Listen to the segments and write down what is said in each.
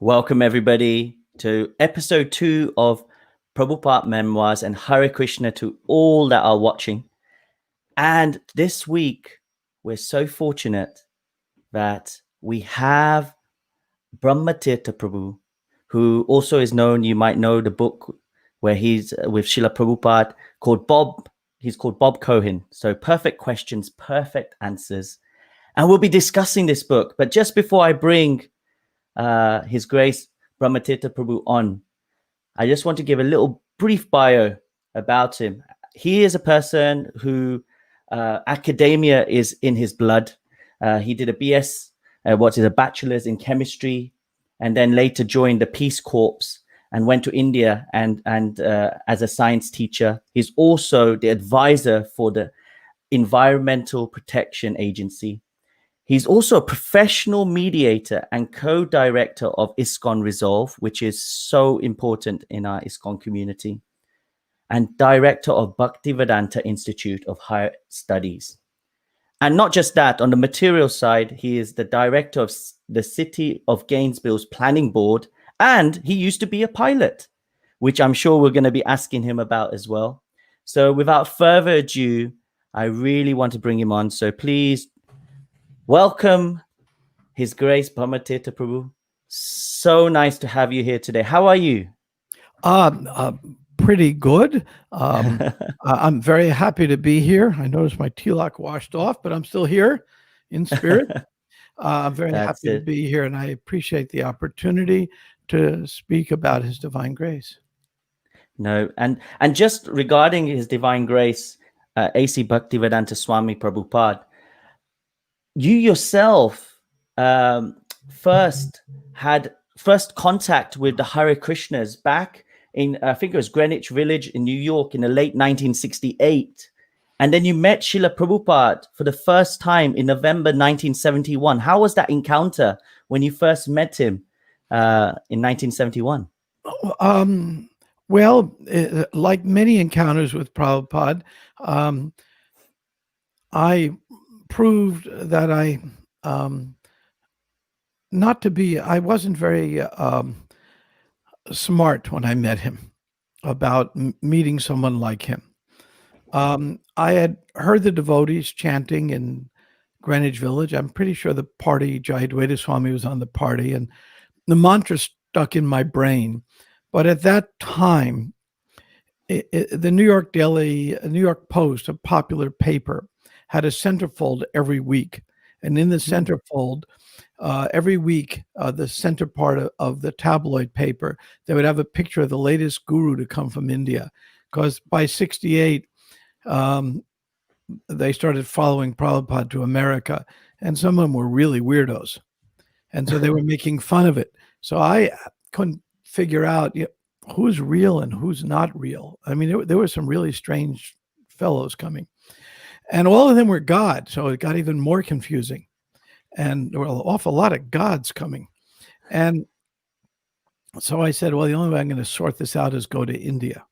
Welcome, everybody, to episode 2 of Prabhupada Memoirs, and Hare Krishna to all that are watching. And this week, we're so fortunate that we have Brahmatirtha Prabhu, who also is known, you might know the book where he's with Srila Prabhupada called Bob. He's called Bob Cohen. So perfect questions, perfect answers. And we'll be discussing this book. But just before I bring His Grace Brahmatirtha Prabhu on, I just want to give a little brief bio about him. He is a person who academia is in his blood. He did a BS, a bachelor's in chemistry, and then later joined the Peace Corps and went to India and as a science teacher. He's also the advisor for the Environmental Protection Agency. He's also a professional mediator and co-director of ISKCON Resolve, which is so important in our ISKCON community, and director of Bhaktivedanta Institute of Higher Studies. And not just that, on the material side, he is the director of the City of Gainesville's Planning Board, and he used to be a pilot, which I'm sure we're going to be asking him about as well. So without further ado, I really want to bring him on. So please welcome His Grace Brahmatirtha Prabhu. So nice to have you here today. How are you? Pretty good. I'm very happy to be here. I noticed my tilak washed off, but I'm still here in spirit. I'm very happy to be here, and I appreciate the opportunity to speak about His Divine Grace. No, and just regarding His Divine Grace, A.C. Bhaktivedanta Swami Prabhupada, you yourself first had contact with the Hare Krishnas back in, I think it was Greenwich Village in New York in the late 1968. And then you met Srila Prabhupada for the first time in November 1971. How was that encounter when you first met him in 1971? Well, like many encounters with Prabhupada, I proved that I wasn't very smart when I met him about meeting someone like him. I had heard the devotees chanting in Greenwich Village. I'm pretty sure the party, Jayadvaita Swami was on the party, and the mantra stuck in my brain. But at that time, the New York Post, a popular paper, had a centerfold every week. And in the centerfold, every week, the center part of the tabloid paper, they would have a picture of the latest guru to come from India. Because by 68, they started following Prabhupada to America. And some of them were really weirdos. And so they were making fun of it. So I couldn't figure out who's real and who's not real. I mean, there were some really strange fellows coming. And all of them were God, so it got even more confusing. And there were an awful lot of gods coming. And so I said, well, the only way I'm going to sort this out is go to India.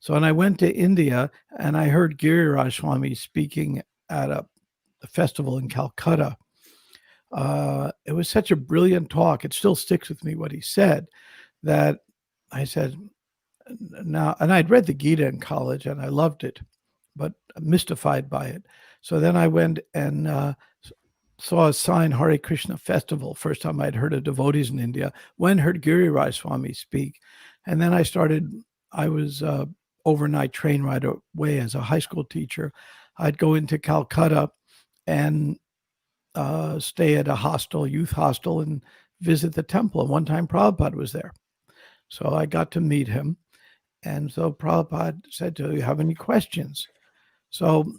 So when I went to India, and I heard Giriraj Swami speaking at a festival in Calcutta. It was such a brilliant talk. It still sticks with me what he said, that I said, now, and I'd read the Gita in college and I loved it, but mystified by it. So then I went and saw a sign, Hare Krishna Festival, first time I'd heard of devotees in India, heard Giriraj Swami speak. And then I was overnight train ride away as a high school teacher. I'd go into Calcutta and stay at a youth hostel, and visit the temple. And one time Prabhupada was there. So I got to meet him. And so Prabhupada said, do you have any questions? So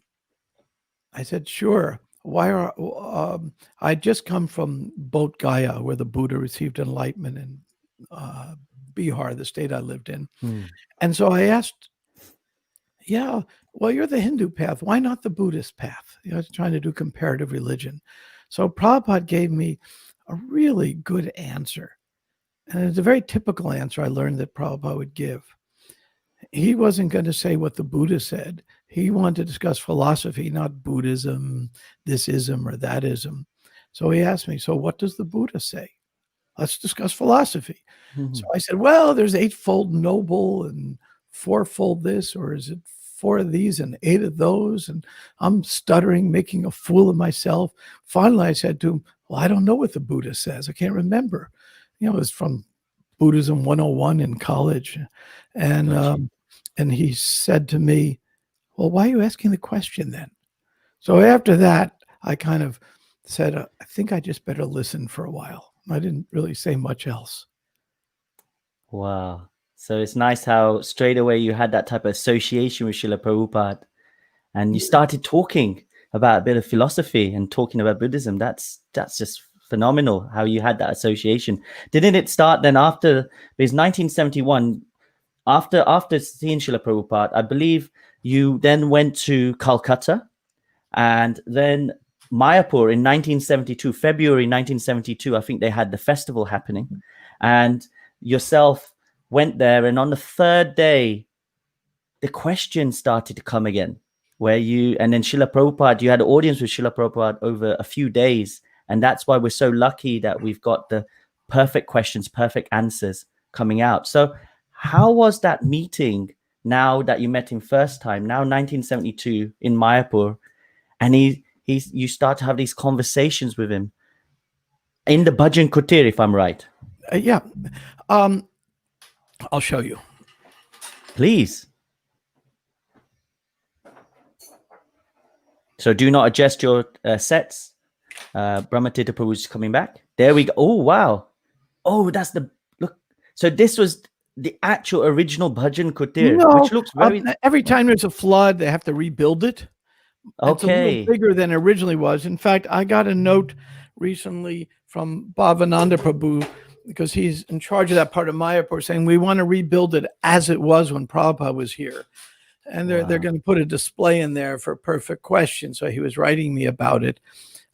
I said, sure. I'd just come from Bodh Gaya, where the Buddha received enlightenment in Bihar, the state I lived in. And so I asked, well, you're the Hindu path. Why not the Buddhist path? I was trying to do comparative religion. So Prabhupada gave me a really good answer. And it's a very typical answer I learned that Prabhupada would give. He wasn't going to say what the Buddha said. He wanted to discuss philosophy, not Buddhism, this ism or that ism. So he asked me, so what does the Buddha say? let's discuss philosophy. Mhm. So I said, well, there's eightfold noble and fourfold this, or is it 4 of these and 8 of those? And I'm stuttering, making a fool of myself. Finally, I said to him, well, I don't know what the Buddha says. I can't remember. It was from Buddhism 101 in college. And, Got you. and he said to me, well, why are you asking the question then? So after that, I kind of said, I think I just better listen for a while. I didn't really say much else. Wow. So it's nice how straight away you had that type of association with Srila Prabhupada and you started talking about a bit of philosophy and talking about Buddhism. That's just phenomenal how you had that association. Didn't it start then after, because 1971, after seeing Srila Prabhupada, I believe you then went to Calcutta and then Mayapur in 1972, February 1972, I think they had the festival happening. And yourself went there. And on the third day, the questions started to come again. And then Srila Prabhupada, you had an audience with Srila Prabhupada over a few days. And that's why we're so lucky that we've got the perfect questions, perfect answers coming out. So how was that meeting now that you met him first time, now 1972 in Mayapur? And you start to have these conversations with him in the Bhajan Kutir, if I'm right. Yeah. I'll show you. Please. So do not adjust your sets. Brahmatirtha Prabhu is coming back. There we go. Oh, wow. Oh, that's the look. So this was the actual original Bhajan Kutir, No, which looks very every time there's a flood, they have to rebuild it. It's a little okay. bigger than it originally was. In fact, I got a note recently from Bhavananda Prabhu, because he's in charge of that part of Mayapur, saying we want to rebuild it as it was when Prabhupada was here. And they're Wow. going to put a display in there for perfect questions. So he was writing me about it.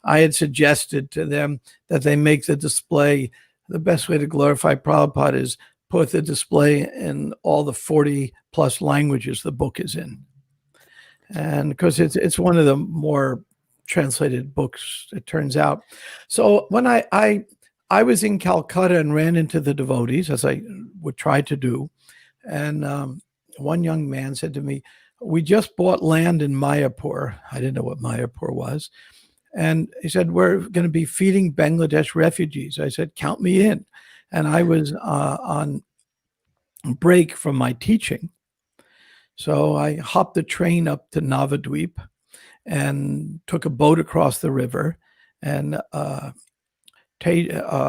I had suggested to them that they make the display. The best way to glorify Prabhupada is put the display in all the 40 plus languages the book is in. And because it's one of the more translated books, it turns out. So when I was in Calcutta and ran into the devotees, as I would try to do, and one young man said to me, we just bought land in Mayapur. I didn't know what Mayapur was. And he said, we're going to be feeding Bangladesh refugees. I said, count me in. And I was on break from my teaching. So I hopped the train up to Navadweep and took a boat across the river. And Tejas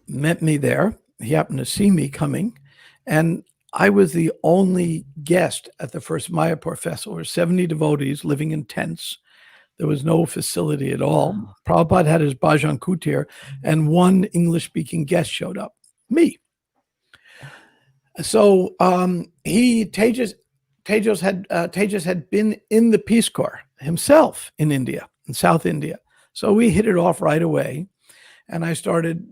met me there. He happened to see me coming. And I was the only guest at the first Mayapur festival. There were 70 devotees living in tents. There was no facility at all. Wow. Prabhupada had his Bhajan Kutir, and one English-speaking guest showed up, me. So Tejas had been in the Peace Corps himself in India, in South India. So we hit it off right away, and I started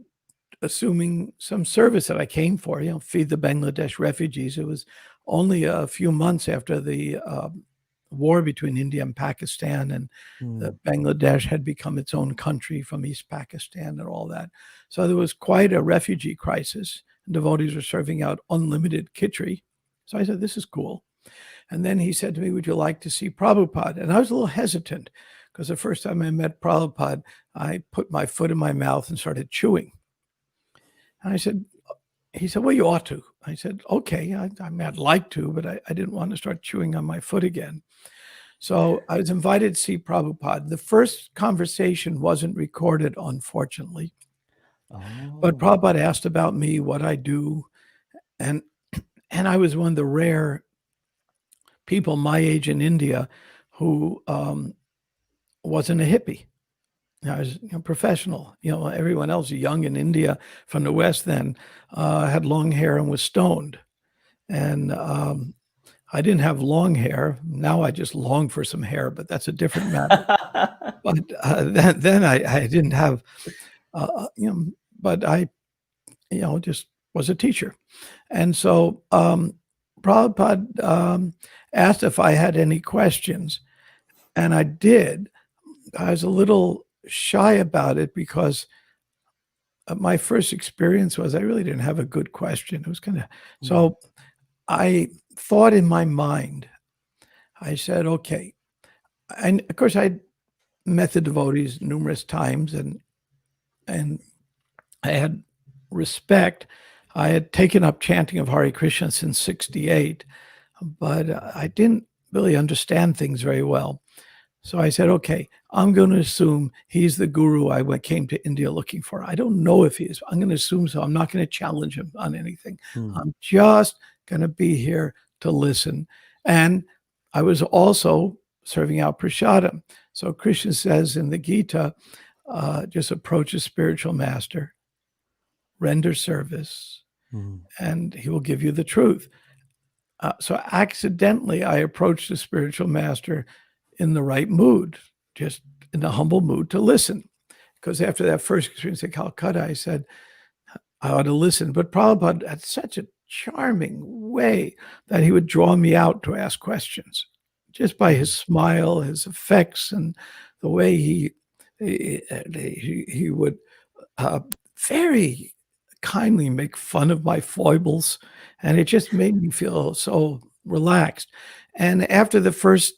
assuming some service that I came for, feed the Bangladesh refugees. It was only a few months after the war between India and Pakistan, and Bangladesh had become its own country from East Pakistan and all that. So there was quite a refugee crisis. And devotees were serving out unlimited khichdi. So I said, this is cool. And then he said to me, would you like to see Prabhupada? And I was a little hesitant because the first time I met Prabhupada, I put my foot in my mouth and started chewing. And he said, well, you ought to. I said, okay, I mean, I'd like to, but I didn't want to start chewing on my foot again. So I was invited to see Prabhupada. The first conversation wasn't recorded, unfortunately. But Prabhupada asked about me, what I do. And I was one of the rare people my age in India who wasn't a hippie. I was professional. Everyone else young in India from the West then had long hair and was stoned. And I didn't have long hair. Now I just long for some hair, but that's a different matter. But then I didn't have, but I, just was a teacher. And so Prabhupada asked if I had any questions, and I did. I was a little shy about it because my first experience was I really didn't have a good question. It was kind of so I thought in my mind, I said, okay. And of course, I met the devotees numerous times, and I had respect. I had taken up chanting of Hare Krishna since '68, but I didn't really understand things very well. So I said, okay, I'm going to assume he's the guru I came to India looking for. I don't know if he is. I'm going to assume so. I'm not going to challenge him on anything. I'm just going to be here to listen. And I was also serving out prasadam. So Krishna says in the Gita, just approach a spiritual master, render service, and he will give you the truth. So accidentally, I approached the spiritual master in the right mood, just in a humble mood to listen. Because after that first experience at Calcutta, I said, I ought to listen. But Prabhupada had such a charming way that he would draw me out to ask questions just by his smile, his effects, and the way he would very kindly make fun of my foibles. And it just made me feel so relaxed. And after the first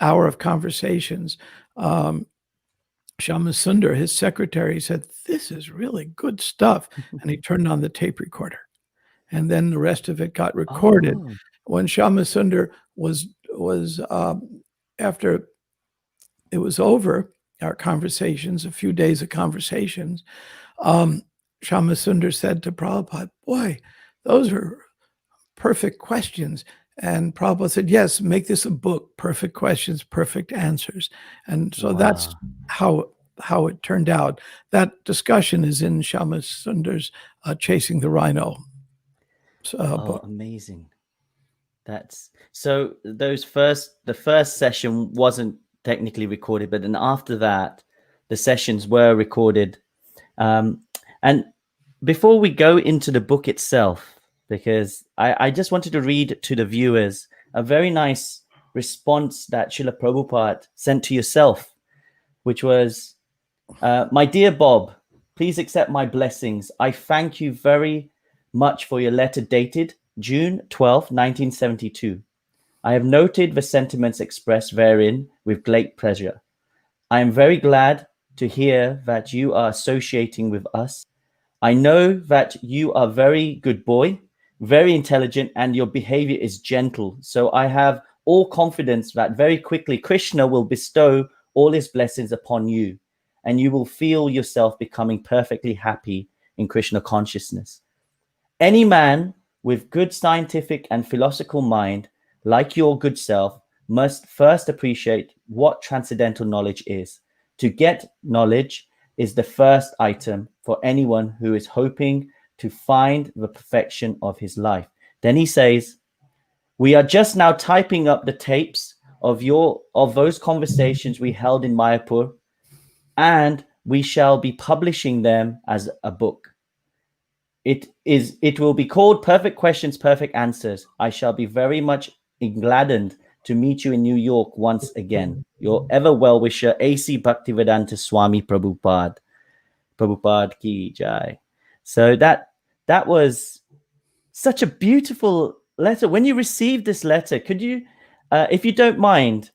hour of conversations, Shama Sundar, his secretary, said, "This is really good stuff." And he turned on the tape recorder. And then the rest of it got recorded. Oh. When Shama Sundar was after it was over, our conversations, a few days of conversations, Shama Sundar said to Prabhupada, "Boy, those are perfect questions." And Prabhupada said, "Yes, make this a book, perfect questions, perfect answers." And so that's how it turned out. That discussion is in Shama Sundar's Chasing the Rhino book. Amazing. That's so the first session wasn't technically recorded, but then after that, the sessions were recorded. And before we go into the book itself, because I just wanted to read to the viewers a very nice response that Srila Prabhupada sent to yourself, which was, my dear Bob, please accept my blessings. I thank you very much for your letter dated June 12, 1972. I have noted the sentiments expressed therein with great pleasure. I am very glad to hear that you are associating with us. I know that you are very good boy, very intelligent, and your behavior is gentle. So I have all confidence that very quickly Krishna will bestow all his blessings upon you, and you will feel yourself becoming perfectly happy in Krishna consciousness. Any man with good scientific and philosophical mind, like your good self, must first appreciate what transcendental knowledge is. To get knowledge is the first item for anyone who is hoping to find the perfection of his life. Then he says, we are just now typing up the tapes of those conversations we held in Mayapur, and we shall be publishing them as a book. It will be called Perfect Questions, Perfect Answers. I shall be very much gladdened to meet you in New York once again. Your ever well-wisher, A.C. Bhaktivedanta Swami Prabhupada. Prabhupada ki jai. So that was such a beautiful letter. When you received this letter, could you, if you don't mind,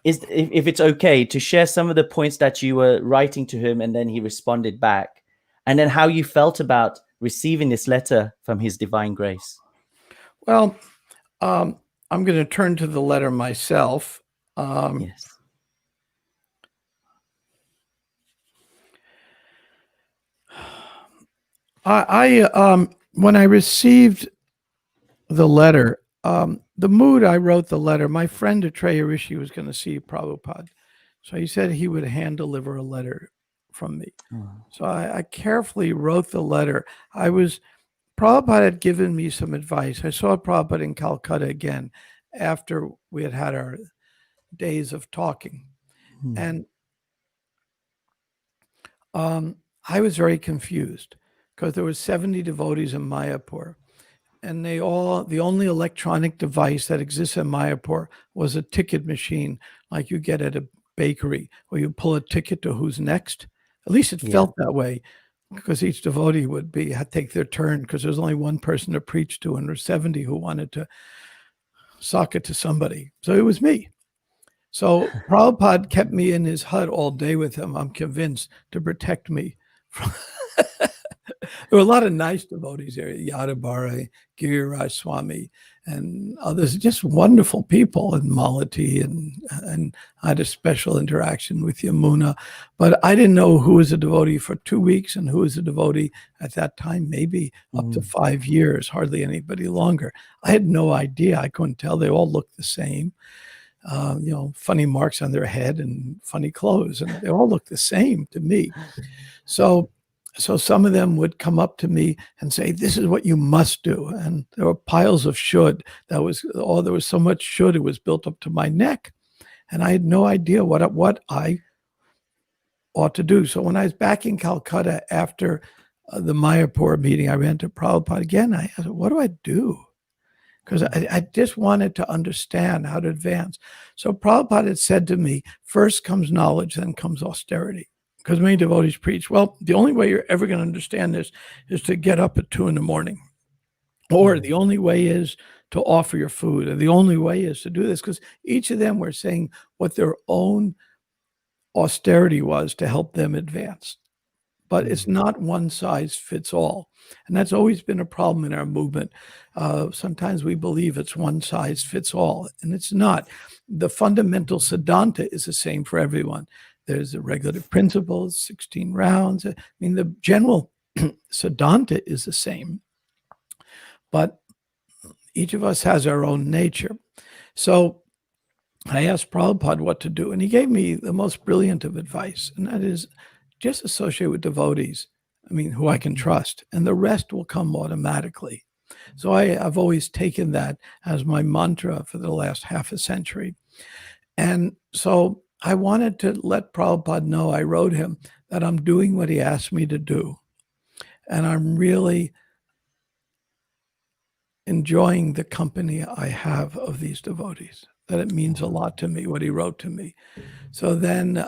if it's okay, to share some of the points that you were writing to him and then he responded back, and then how you felt about receiving this letter from His Divine Grace? Well, I'm going to turn to the letter myself. Yes. When I received the letter, the mood I wrote the letter, my friend Atreya Rishi was going to see Prabhupada. So he said he would hand deliver a letter from me. So I carefully wrote the letter. Prabhupada had given me some advice. I saw Prabhupada in Calcutta again after we had our days of talking. And I was very confused because there were 70 devotees in Mayapur. and the only electronic device that exists in Mayapur was a ticket machine, like you get at a bakery, where you pull a ticket to who's next. At least it felt that way, because each devotee would take their turn, because there's only one person to preach to, and there's 70 who wanted to sock it to somebody. So it was me. So Prabhupada kept me in his hut all day with him, I'm convinced, to protect me. There were a lot of nice devotees there, Yadabara, Giriraj Swami, and others, just wonderful people, and Malati, and I had a special interaction with Yamuna. But I didn't know who was a devotee for 2 weeks and who was a devotee at that time, maybe up to 5 years, hardly anybody longer. I had no idea. I couldn't tell. They all looked the same. Funny marks on their head and funny clothes, and they all looked the same to me. So some of them would come up to me and say, "This is what you must do." And there were piles of should. There was so much should, it was built up to my neck. And I had no idea what I ought to do. So when I was back in Calcutta after the Mayapur meeting, I ran to Prabhupada again. I asked, what do I do? Because I just wanted to understand how to advance. So Prabhupada had said to me, first comes knowledge, then comes austerity. Because many devotees preach, well, the only way you're ever going to understand this is to get up at 2 a.m. Or the only way is to offer your food. Or the only way is to do this. Because each of them were saying what their own austerity was to help them advance. But it's not one size fits all. And that's always been a problem in our movement. Sometimes we believe it's one size fits all, and it's not. The fundamental siddhanta is the same for everyone. There's a regulative principle, 16 rounds. I mean, the general siddhanta is the same, but each of us has our own nature. So I asked Prabhupada what to do, and he gave me the most brilliant of advice, and that is just associate with devotees, who I can trust, and the rest will come automatically. So I've always taken that as my mantra for the last half a century. And so I wanted to let Prabhupada know, I wrote him, that I'm doing what he asked me to do. And I'm really enjoying the company I have of these devotees, that it means a lot to me, what he wrote to me. So then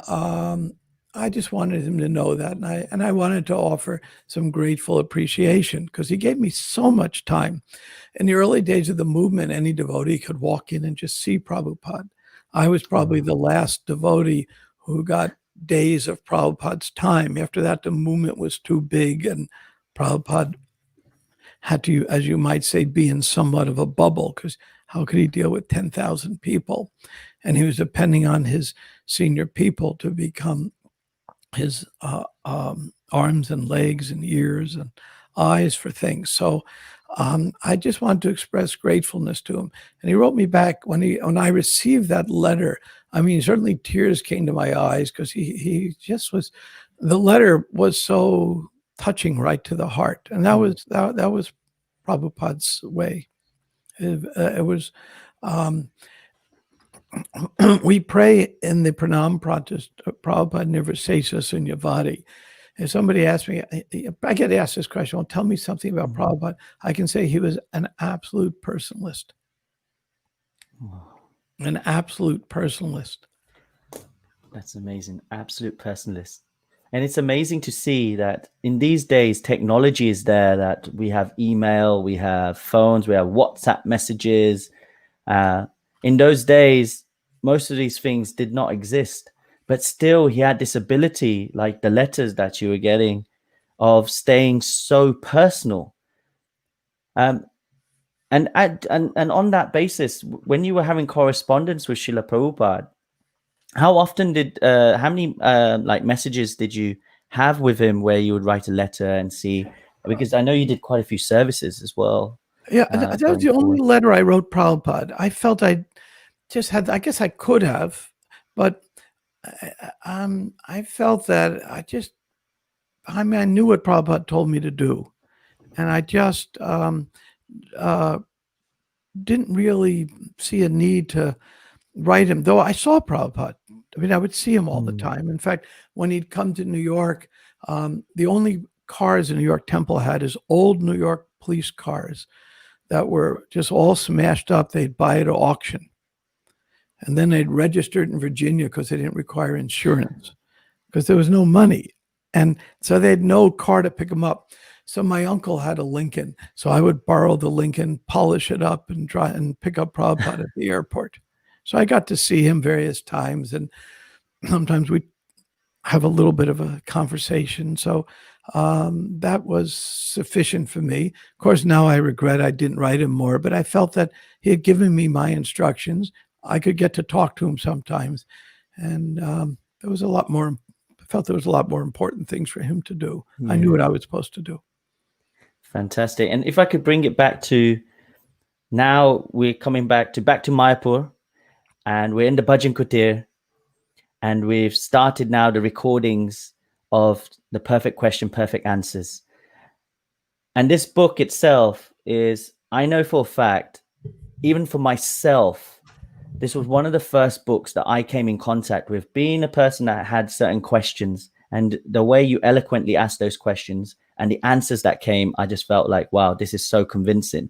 I just wanted him to know that. And I wanted to offer some grateful appreciation, because he gave me so much time. In the early days of the movement, any devotee could walk in and just see Prabhupada. I was probably the last devotee who got days of Prabhupada's time. After that, the movement was too big, and Prabhupada had to, as you might say, be in somewhat of a bubble, because how could he deal with 10,000 people? And he was depending on his senior people to become his arms and legs and ears and eyes for things. So I just wanted to express gratefulness to him. And he wrote me back when I received that letter. Certainly tears came to my eyes, because he just was, the letter was so touching right to the heart. And that was Prabhupada's way. It was, we pray in the pranam protest, Prabhupada nirvisesa sunyavadi. If somebody asks me, I get asked this question, well, tell me something about Prabhupada. I can say he was an absolute personalist. An absolute personalist. That's amazing. Absolute personalist. And it's amazing to see that in these days, technology is there, that we have email, we have phones, we have WhatsApp messages. In those days, most of these things did not exist, but still he had this ability, like the letters that you were getting, of staying so personal. And on that basis, when you were having correspondence with Srila Prabhupada, how often how many messages did you have with him where you would write a letter and see? Because I know you did quite a few services as well. Yeah, that was the only letter I wrote Prabhupada. I felt I just had, I guess I could have, but I felt that I knew what Prabhupada told me to do. And I just didn't really see a need to write him, though I saw Prabhupada. I would see him all the time. In fact, when he'd come to New York, the only cars in New York Temple had is old New York police cars. that were just all smashed up. They'd buy at auction. And then they'd register it in Virginia because they didn't require insurance because there was no money. And so they had no car to pick them up. So my uncle had a Lincoln. So I would borrow the Lincoln, polish it up, and try and pick up Prabhupada at the airport. So I got to see him various times. And sometimes we'd have a little bit of a conversation. So that was sufficient for me. Of course, now I regret I didn't write him more, but I felt that he had given me my instructions. I could get to talk to him sometimes. And there was a lot more, I felt there was a lot more important things for him to do. Yeah. I knew what I was supposed to do. Fantastic. And if I could bring it back to now, we're coming back to Mayapur, and we're in the Bhajan Kutir, and we've started now the recordings of the Perfect Question, Perfect Answers. And this book itself is, I know for a fact, even for myself, this was one of the first books that I came in contact with, being a person that had certain questions, and the way you eloquently asked those questions and the answers that came, I just felt like, wow, this is so convincing.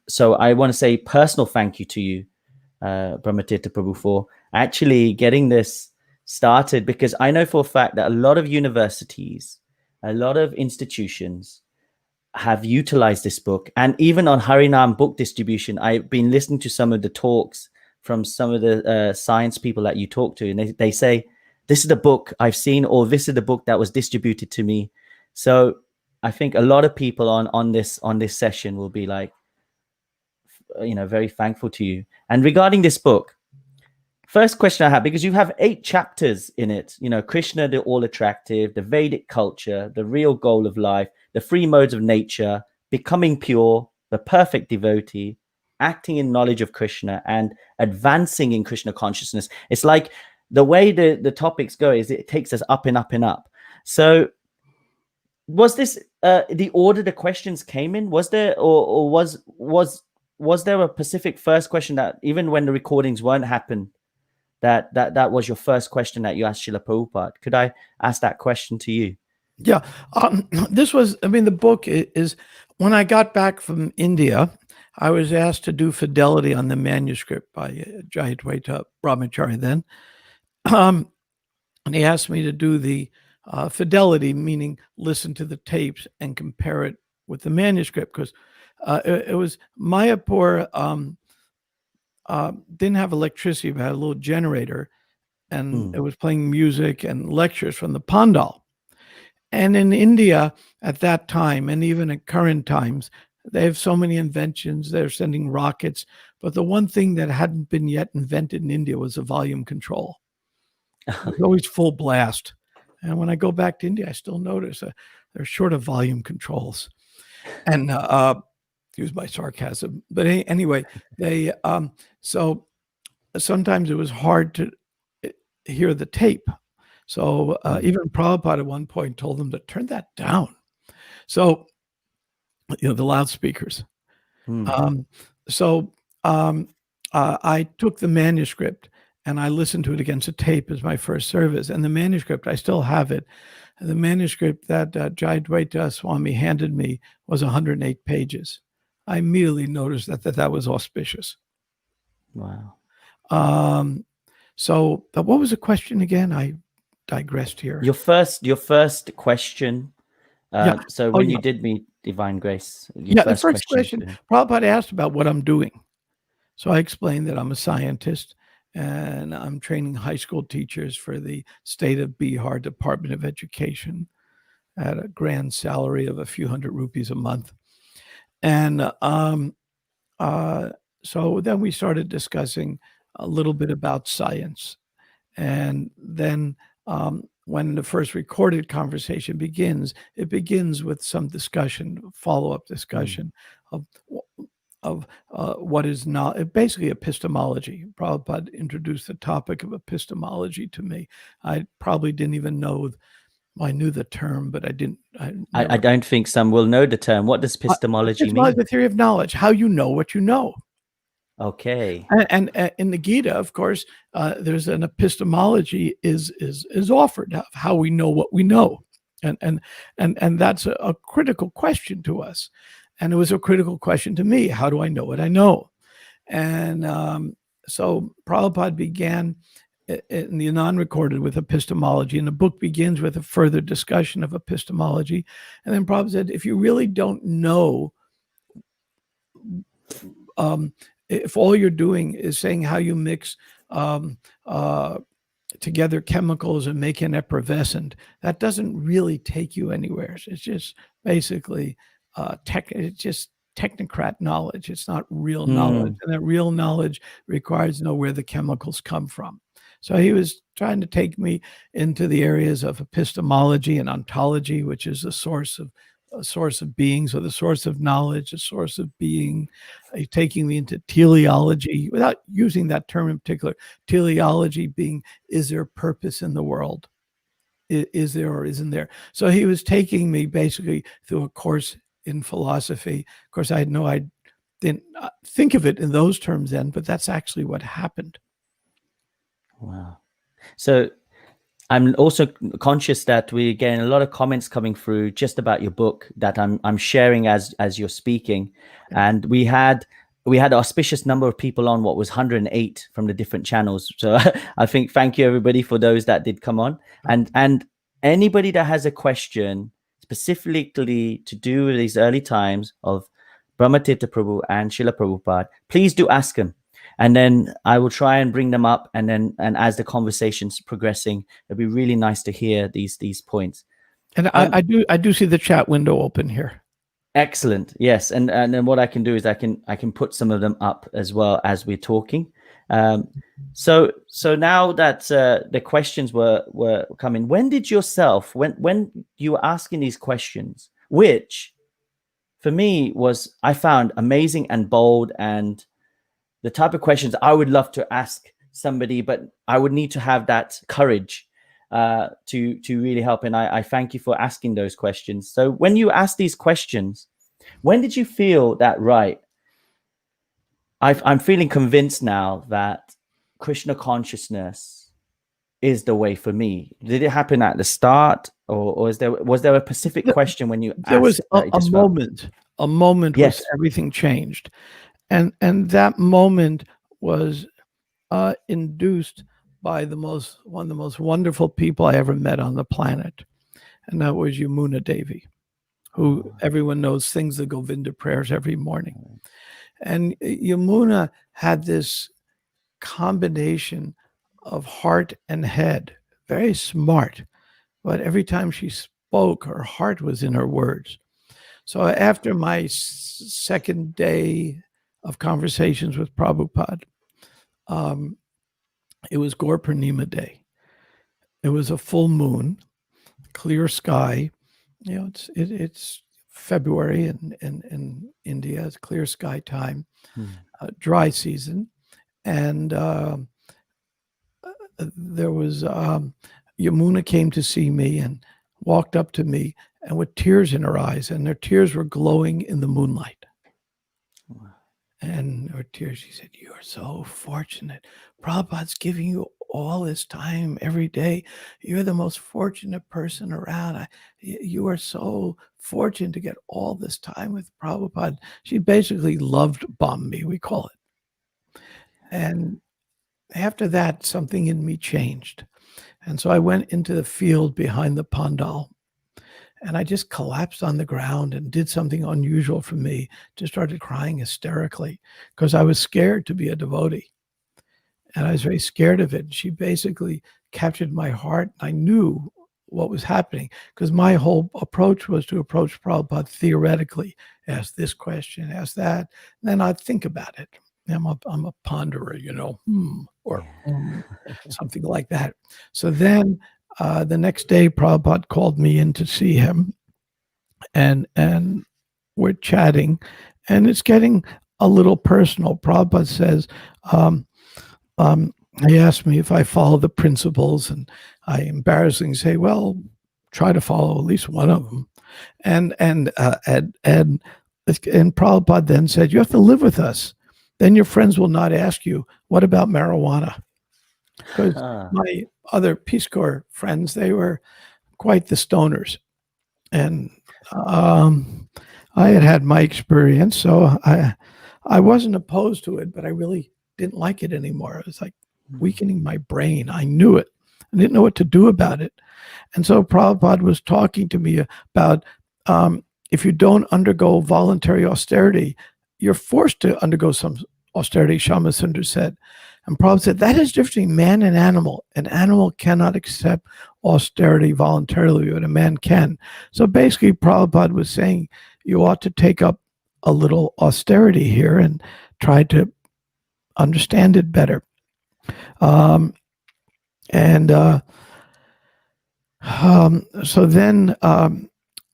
So I want to say personal thank you to you, Brahmatirtha Prabhu, for actually getting this started, because I know for a fact that a lot of universities, a lot of institutions have utilized this book. And even on Harinam book distribution, I've been listening to some of the talks from some of the science people that you talk to, and they say, this is the book I've seen, or this is the book that was distributed to me. So I think a lot of people on this session will be like, very thankful to you. And regarding this book, first question I have, because you have 8 chapters in it, Krishna, the all attractive, the Vedic culture, the real goal of life, the 3 modes of nature, becoming pure, the perfect devotee, acting in knowledge of Krishna, and advancing in Krishna consciousness. It's like the way the topics go is it takes us up and up and up. So was this the order the questions came in? Was there, or was there a specific first question that even when the recordings weren't happen, that was your first question that you asked Srila Prabhupada? Could I ask that question to you? Yeah. This was, the book is, when I got back from India, I was asked to do fidelity on the manuscript by Jagannatha Brahmachari then. And he asked me to do the fidelity, meaning listen to the tapes and compare it with the manuscript, because it was Mayapur didn't have electricity, but had a little generator, and it was playing music and lectures from the Pandal. And in India at that time, and even at current times, they have so many inventions. They're sending rockets, but the one thing that hadn't been yet invented in India was a volume control. It was always full blast. And when I go back to India, I still notice they're short of volume controls. And excuse my sarcasm, but anyway, they so sometimes it was hard to hear the tape. So even Prabhupada at one point told them to turn that down. So the loudspeakers. So I took the manuscript and I listened to it against a tape as my first service. And the manuscript, I still have it. The manuscript that Jayadvaita Swami handed me was 108 pages. I immediately noticed that was auspicious. Wow. So what was the question again? I digressed here. Your first question. So when you did meet Divine Grace, the first question, Prabhupada asked about what I'm doing. So I explained that I'm a scientist and I'm training high school teachers for the state of Bihar Department of Education at a grand salary of a few hundred rupees a month. And so then we started discussing a little bit about science. And then when the first recorded conversation begins, it begins with some discussion, follow-up discussion of what is not basically epistemology. Prabhupada introduced the topic of epistemology to me. I probably didn't even know. I knew the term, but I didn't. I don't think some will know the term. What does epistemology mean? The theory of knowledge, how you know what you know. Okay. And in the Gita, of course, there's an epistemology is offered of how we know what we know, and that's a critical question to us. And it was a critical question to me. How do I know what I know? And so Prabhupada began in the non-recorded with epistemology, and the book begins with a further discussion of epistemology. And then Prabhupada said, if you really don't know, if all you're doing is saying how you mix together chemicals and make an effervescent, that doesn't really take you anywhere. It's just basically it's just technocrat knowledge. It's not real knowledge, and that real knowledge requires to know where the chemicals come from. So he was trying to take me into the areas of epistemology and ontology, which is a source of being, so the source of knowledge, a source of being. Taking me into teleology without using that term in particular. Teleology being, is there purpose in the world? Is there or isn't there? So he was taking me basically through a course in philosophy. Of course, I didn't think of it in those terms then, but that's actually what happened. Wow. So I'm also conscious that we're getting a lot of comments coming through just about your book that I'm sharing as you're speaking. And we had an auspicious number of people on, what was 108 from the different channels. So I think thank you everybody for those that did come on. And anybody that has a question specifically to do with these early times of Brahmatirtha Prabhu and Srila Prabhupada, please do ask them. And then I will try and bring them up. And as the conversation's progressing, it'd be really nice to hear these points. And I do see the chat window open here. Excellent. Yes. And then what I can do is I can put some of them up as well as we're talking. So now that the questions were coming, when did yourself, when you were asking these questions, which for me was, I found amazing and bold, and the type of questions I would love to ask somebody, but I would need to have that courage to really help. And I thank you for asking those questions. So when you ask these questions, when did you feel that, right, I'm feeling convinced now that Krishna consciousness is the way for me? Did it happen at the start, or was there a specific question when you asked? There was a moment yes, where everything changed. And that moment was induced by one of the most wonderful people I ever met on the planet. And that was Yamuna Devi, who everyone knows sings the Govinda prayers every morning. And Yamuna had this combination of heart and head, very smart. But every time she spoke, her heart was in her words. So after my second day of conversations with Prabhupada, it was Gaur Purnima Day. It was a full moon, clear sky. You know, it's February in India. It's clear sky time, dry season, and there was Yamuna came to see me and walked up to me, and with tears in her eyes, and her tears were glowing in the moonlight. And her tears, she said, "You are so fortunate. Prabhupada's giving you all his time every day. You're the most fortunate person around. You are so fortunate to get all this time with Prabhupada." She basically loved bomb me, we call it. And after that, something in me changed. And so I went into the field behind the pandal, and I just collapsed on the ground and did something unusual for me. Just started crying hysterically because I was scared to be a devotee. And I was very scared of it. She basically captured my heart. I knew what was happening because my whole approach was to approach Prabhupada theoretically. Ask this question, ask that. And then I'd think about it. I'm a ponderer, or something like that. So then the next day, Prabhupada called me in to see him, and we're chatting, and it's getting a little personal. Prabhupada says, he asked me if I follow the principles, and I embarrassingly say, well, try to follow at least one of them. And Prabhupada then said, you have to live with us. Then your friends will not ask you, what about marijuana? Because my other Peace Corps friends, they were quite the stoners. And I had my experience, so I wasn't opposed to it, but I really didn't like it anymore. It was like weakening my brain. I knew it. I didn't know what to do about it. And so Prabhupada was talking to me about if you don't undergo voluntary austerity, you're forced to undergo some austerity, Shama Sundar said. And Prabhupada said, that is different between man and animal. An animal cannot accept austerity voluntarily, but a man can. So basically, Prabhupada was saying you ought to take up a little austerity here and try to understand it better. So then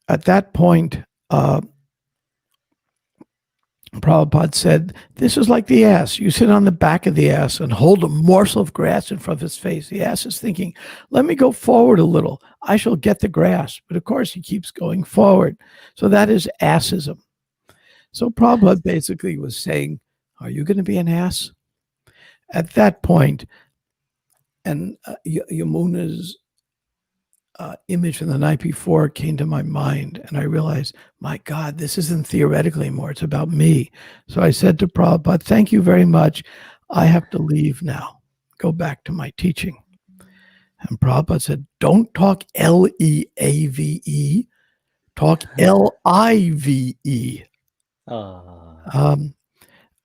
at that point, Prabhupada said, this is like the ass. You sit on the back of the ass and hold a morsel of grass in front of his face. The ass is thinking, let me go forward a little. I shall get the grass. But of course, he keeps going forward. So that is assism. So Prabhupada basically was saying, are you going to be an ass? At that point, and Yamuna's image from the night before came to my mind, and I realized, my God, this isn't theoretical anymore. It's about me. So I said to Prabhupada, thank you very much. I have to leave now, go back to my teaching. And Prabhupada said, don't talk L-E-A-V-E, talk L-I-V-E.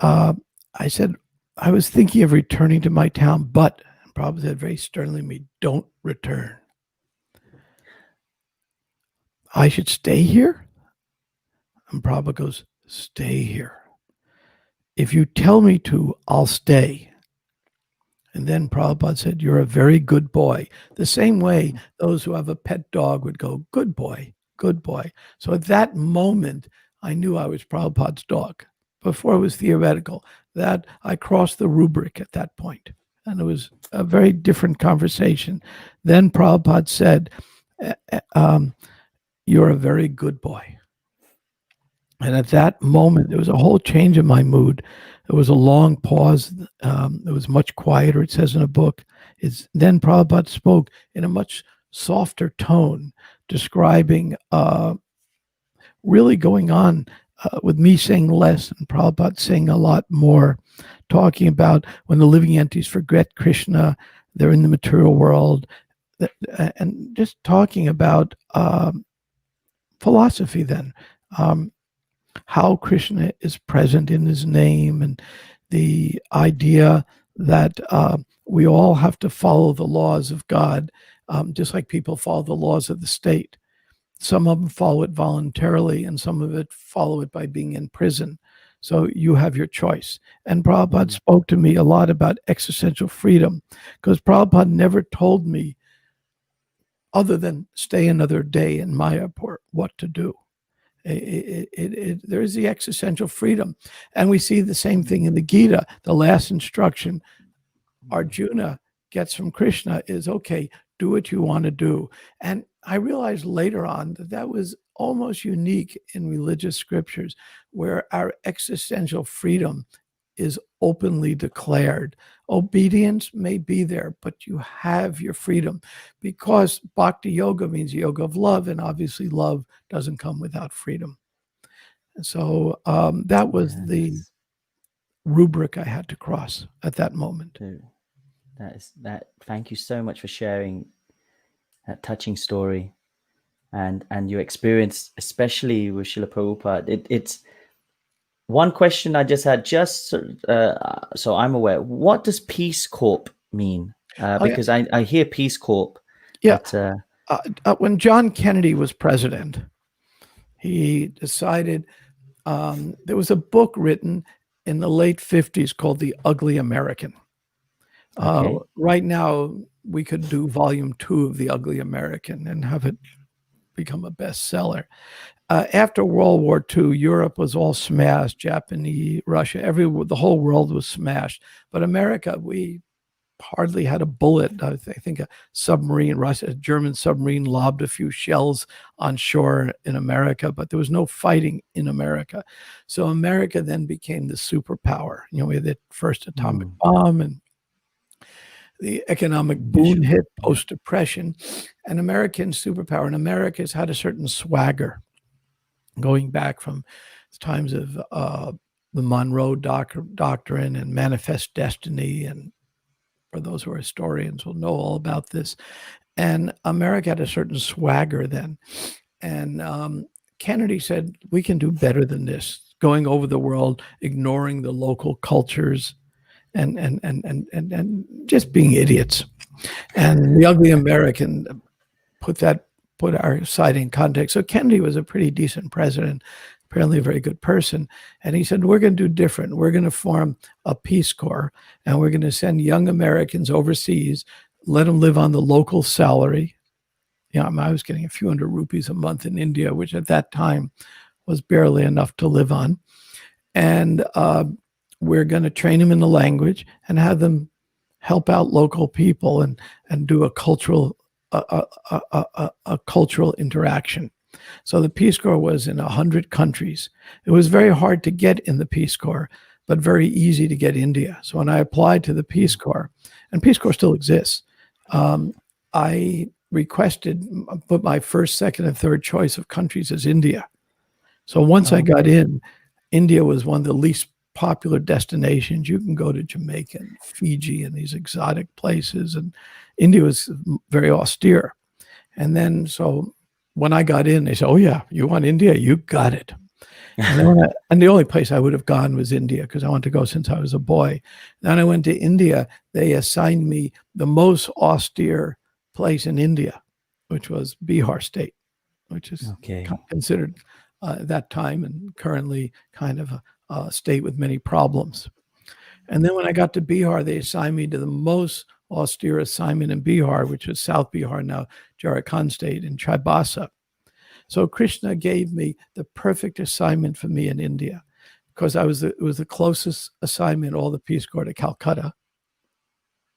I said, I was thinking of returning to my town, but Prabhupada said very sternly to me, don't return. I should stay here? And Prabhupada goes, stay here. If you tell me to, I'll stay. And then Prabhupada said, you're a very good boy. The same way those who have a pet dog would go, good boy, good boy. So at that moment, I knew I was Prabhupada's dog. Before it was theoretical, that I crossed the rubric at that point. And it was a very different conversation. Then Prabhupada said, you're a very good boy. And at that moment, there was a whole change in my mood. There was a long pause. It was much quieter, it says in a book. Then Prabhupada spoke in a much softer tone, describing really going on with me saying less and Prabhupada saying a lot more, talking about when the living entities forget Krishna, they're in the material world, and just talking about philosophy then. How Krishna is present in his name, and the idea that we all have to follow the laws of God, just like people follow the laws of the state. Some of them follow it voluntarily, and some of it follow it by being in prison. So you have your choice. And Prabhupada spoke to me a lot about existential freedom, because Prabhupada never told me, other than stay another day in Mayapur, what to do. There is the existential freedom. And we see the same thing in the Gita. The last instruction Arjuna gets from Krishna is, okay, do what you want to do. And I realized later on that that was almost unique in religious scriptures, where our existential freedom is openly declared. Obedience may be there, but you have your freedom, because bhakti yoga means yoga of love, and obviously love doesn't come without freedom. And so that was the rubric I had to cross at that moment. Thank you so much for sharing that touching story and your experience, especially with Srila Prabhupada. It's one question I just had, just so I'm aware, what does Peace Corp mean? Because I hear Peace Corp. Yeah. But, when John Kennedy was president, he decided, there was a book written in the late 50s called The Ugly American. Right now, we could do volume 2 of The Ugly American and have it become a bestseller. After World War II, Europe was all smashed, Japanese, Russia, the whole world was smashed. But America, we hardly had a bullet. I think a submarine, a German submarine lobbed a few shells on shore in America, but there was no fighting in America. So America then became the superpower. We had the first atomic bomb, and the economic boom hit post-depression, and American superpower. And America's had a certain swagger. going back from times of the Monroe Doctrine and Manifest Destiny. And for those who are historians will know all about this. And America had a certain swagger then. And Kennedy said, we can do better than this, going over the world, ignoring the local cultures and just being idiots. And the ugly American put our side in context. So Kennedy was a pretty decent president, apparently a very good person. And he said, we're going to do different. We're going to form a Peace Corps, and we're going to send young Americans overseas, let them live on the local salary. Yeah, I was getting a few hundred rupees a month in India, which at that time was barely enough to live on. And we're going to train them in the language and have them help out local people and do a cultural interaction. So the Peace Corps was in 100 countries. It was very hard to get in the Peace Corps, but very easy to get India. So when I applied to the Peace Corps, and Peace Corps still exists, I requested, put my first, second, and third choice of countries as India. So once I got in, India was one of the least popular destinations. You can go to Jamaica and Fiji and these exotic places, and India was very austere. And then, so when I got in, they said, oh yeah, you want India? You got it. And the only place I would have gone was India, because I wanted to go since I was a boy. Then I went to India. They assigned me the most austere place in India, which was Bihar state, which is considered at that time and currently kind of a state with many problems. And then when I got to Bihar, they assigned me to the most austere assignment in Bihar, which is South Bihar, now Jharkhand state, in Chaibasa. So Krishna gave me the perfect assignment for me in India, because it was the closest assignment, all the Peace Corps, to Calcutta.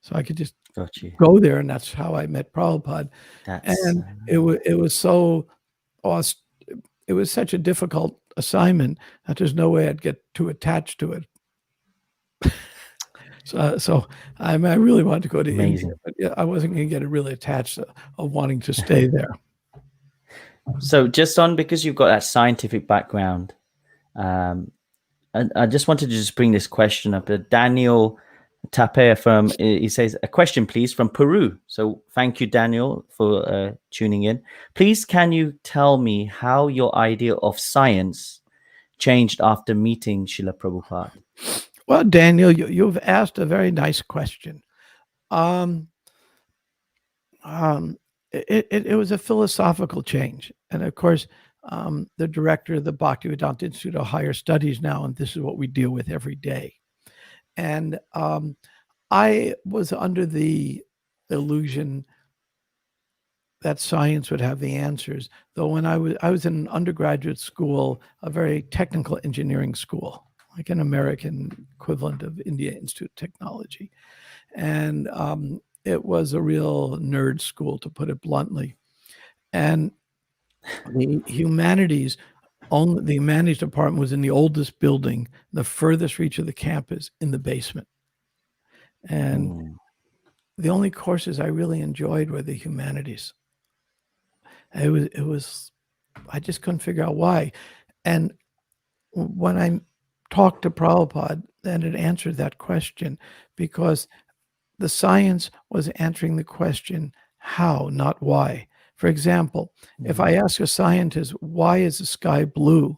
So I could just go there, and that's how I met Prabhupada. And it was so awesome. It was such a difficult assignment that there's no way I'd get too attached to it. So I really wanted to go to India, but I wasn't going to get really attached of wanting to stay there. So just because you've got that scientific background, and I just wanted to just bring this question up. Daniel Tapia he says, a question please from Peru. So thank you, Daniel, for tuning in. Please, can you tell me how your idea of science changed after meeting Srila Prabhupada? Well, Daniel, you've asked a very nice question. It was a philosophical change. And of course, the director of the Bhaktivedanta Institute of Higher Studies now, and this is what we deal with every day. And I was under the illusion that science would have the answers, though when I was in an undergraduate school, a very technical engineering school, like an American equivalent of India Institute of Technology. And it was a real nerd school, to put it bluntly. And the humanities department was in the oldest building, the furthest reach of the campus, in the basement. And the only courses I really enjoyed were the humanities. I just couldn't figure out why. And when I talked to Prabhupada, then it answered that question, because the science was answering the question how, not why. For example, if I ask a scientist, why is the sky blue?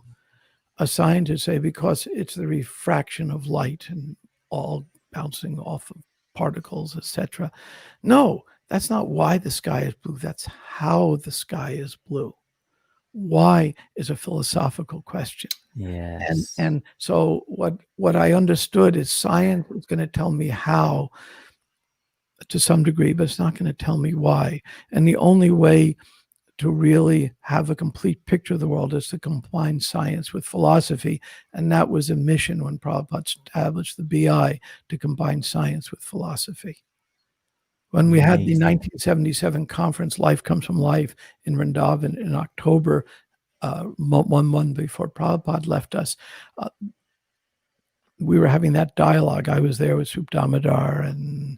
A scientist say, because it's the refraction of light and all bouncing off of particles, etc. No, that's not why the sky is blue. That's how the sky is blue. Why is a philosophical question. Yes. And so what I understood is science is going to tell me how to some degree, but it's not going to tell me why. And the only way to really have a complete picture of the world is to combine science with philosophy. And that was a mission when Prabhupada established the BI, to combine science with philosophy. When we had the 1977 conference, Life Comes from Life, in Vrindavan in October, 1 month before Prabhupada left us, we were having that dialogue. I was there with Sup Damodar and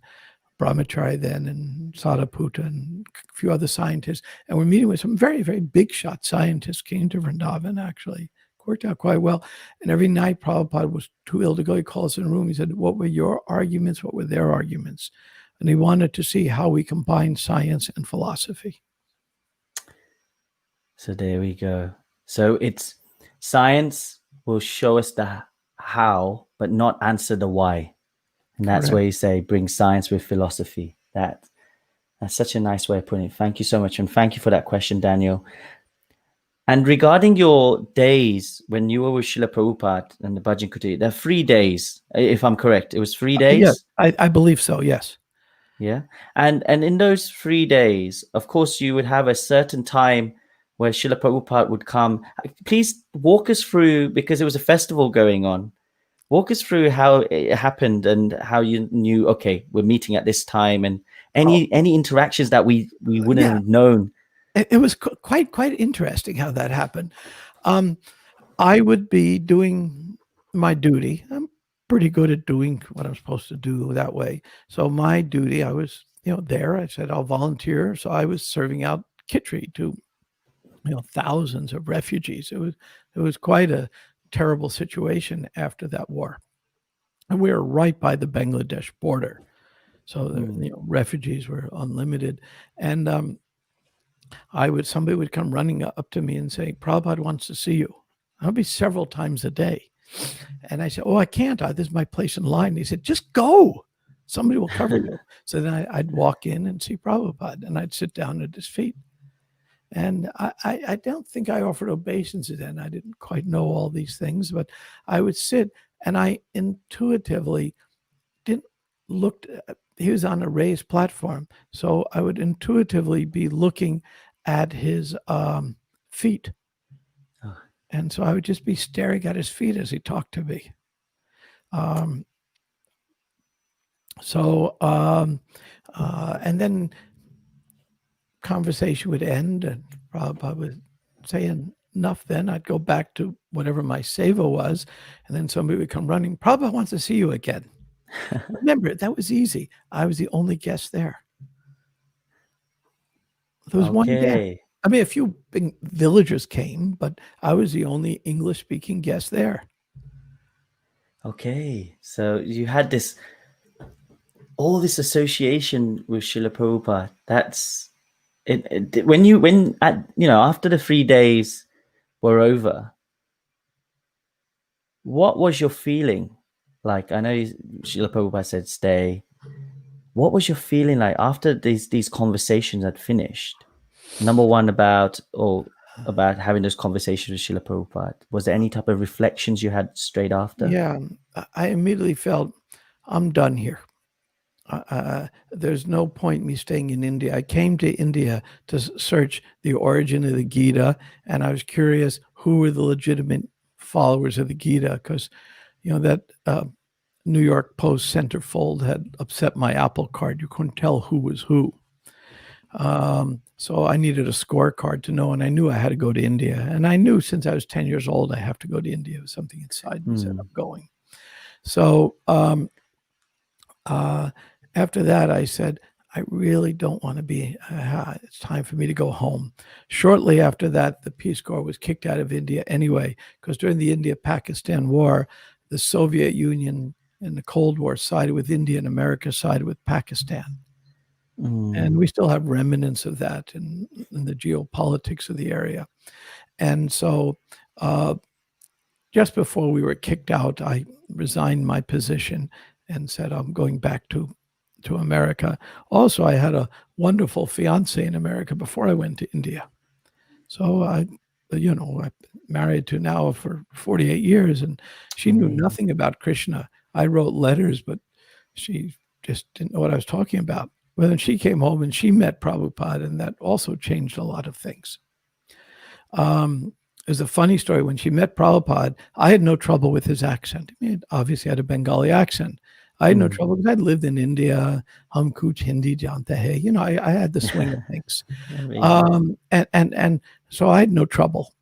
Brahmacharya then, and Sadaputta, and a few other scientists. And we're meeting with some very, very big shot scientists came to Vrindavan, actually. Worked out quite well. And every night Prabhupada was too ill to go. He called us in a room. He said, what were your arguments? What were their arguments? And he wanted to see how we combine science and philosophy. So there we go. So it's science will show us the how, but not answer the why. And that's Correct. where you say bring science with philosophy. That's such a nice way of putting it. Thank you so much. And thank you for that question, Daniel. And regarding your days when you were with Srila Prabhupada and the Bhajan Kuti, there are 3 days, if I'm correct. It was 3 days? Yes, I believe so, yes. Yeah. And in those 3 days, of course, you would have a certain time where Srila Prabhupada would come. Please walk us through, because it was a festival going on. Walk us through how it happened and how you knew, okay, we're meeting at this time, and any interactions that we wouldn't have known. It was quite interesting how that happened. I would be doing my duty. I'm pretty good at doing what I'm supposed to do that way. So my duty, I was, there. I said I'll volunteer. So I was serving out kitri to, thousands of refugees. It was quite a terrible situation after that war, and we were right by the Bangladesh border. So the refugees were unlimited, and somebody would come running up to me and say, Prabhupada wants to see you. I'll be several times a day. And I said, oh, I can't. This is my place in line. And he said, just go. Somebody will cover you. So then I'd walk in and see Prabhupada, and I'd sit down at his feet. And I don't think I offered obeisances then. I didn't quite know all these things, but I would sit, and I intuitively didn't look. He was on a raised platform, so I would intuitively be looking at his feet. And so I would just be staring at his feet as he talked to me. And then conversation would end, and Prabhupada would say enough. Then I'd go back to whatever my seva was, and then somebody would come running. Prabhupada wants to see you again. Remember, that was easy. I was the only guest there. There was one guest. I mean, a few big villagers came, but I was the only English-speaking guest there. Okay, so you had all this association with Srila Prabhupada. That's it. When after the 3 days were over, what was your feeling like? I know Srila Prabhupada said stay. What was your feeling like after these conversations had finished? Number one, about having those conversations with Srila Prabhupada. Was there any type of reflections you had straight after? Yeah, I immediately felt, I'm done here. There's no point me staying in India. I came to India to search the origin of the Gita, and I was curious who were the legitimate followers of the Gita, because that New York Post centerfold had upset my Apple Card. You couldn't tell who was who. So I needed a scorecard to know, and I knew I had to go to India. And I knew since I was 10 years old, I have to go to India. It was something inside me said I'm going. So after that, I said, I really don't want to be, it's time for me to go home. Shortly after that, the Peace Corps was kicked out of India anyway, because during the India-Pakistan War, the Soviet Union in the Cold War sided with India and America sided with Pakistan. And we still have remnants of that in the geopolitics of the area. And so just before we were kicked out, I resigned my position and said, I'm going back to America. Also, I had a wonderful fiance in America before I went to India. So I'm married to now for 48 years, and she knew nothing about Krishna. I wrote letters, but she just didn't know what I was talking about. But then she came home and she met Prabhupada, and that also changed a lot of things. There's a funny story. When she met Prabhupada, I had no trouble with his accent. I mean, obviously, I had a Bengali accent. I had no trouble because I'd lived in India. Hum kuch Hindi jante hai. I had the swing of things. And so I had no trouble.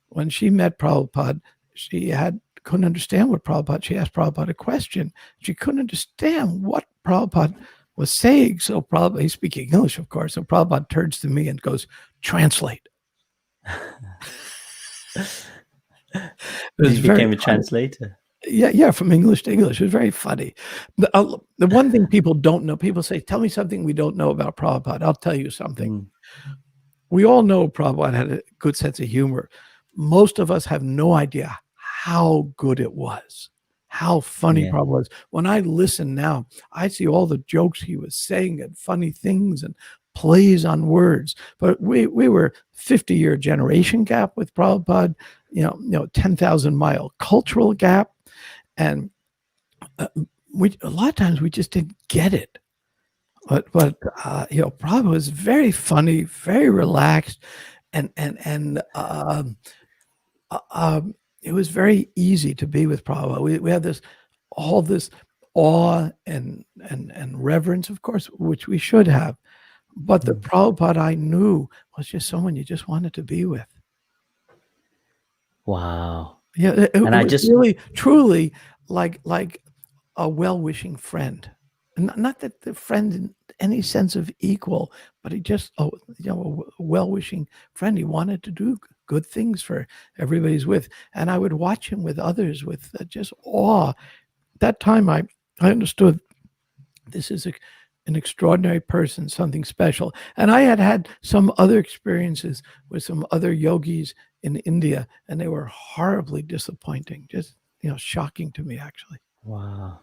When she met Prabhupada, she couldn't understand what Prabhupada. She asked Prabhupada a question. She couldn't understand what Prabhupada was saying. So Prabhupada, he's speaking English, of course. So Prabhupada turns to me and goes, translate. It was He very became a funny. translator. Yeah, from English to English. It was very funny. The one thing people don't know, people say, tell me something we don't know about Prabhupada. I'll tell you something. Mm. We all know Prabhupada had a good sense of humor. Most of us have no idea how good it was, how funny Yeah. Prabhupada was. When I listen now, I see all the jokes he was saying and funny things and plays on words. But we were 50-year generation gap with Prabhupada, 10,000-mile cultural gap. And a lot of times we just didn't get it. But Prabhupada was very funny, very relaxed, and it was very easy to be with Prabhupada. We had all this awe and reverence, of course, which we should have. But the Prabhupada I knew was just someone you just wanted to be with. Wow. Yeah, it And I was just really, truly like a well-wishing friend. Not that the friend in any sense of equal, but he just, a well-wishing friend. He wanted to do good things for everybody's with. And I would watch him with others with just awe. That time I understood this is an extraordinary person, something special. And I had some other experiences with some other yogis in India, and they were horribly disappointing, just, shocking to me, actually. wow.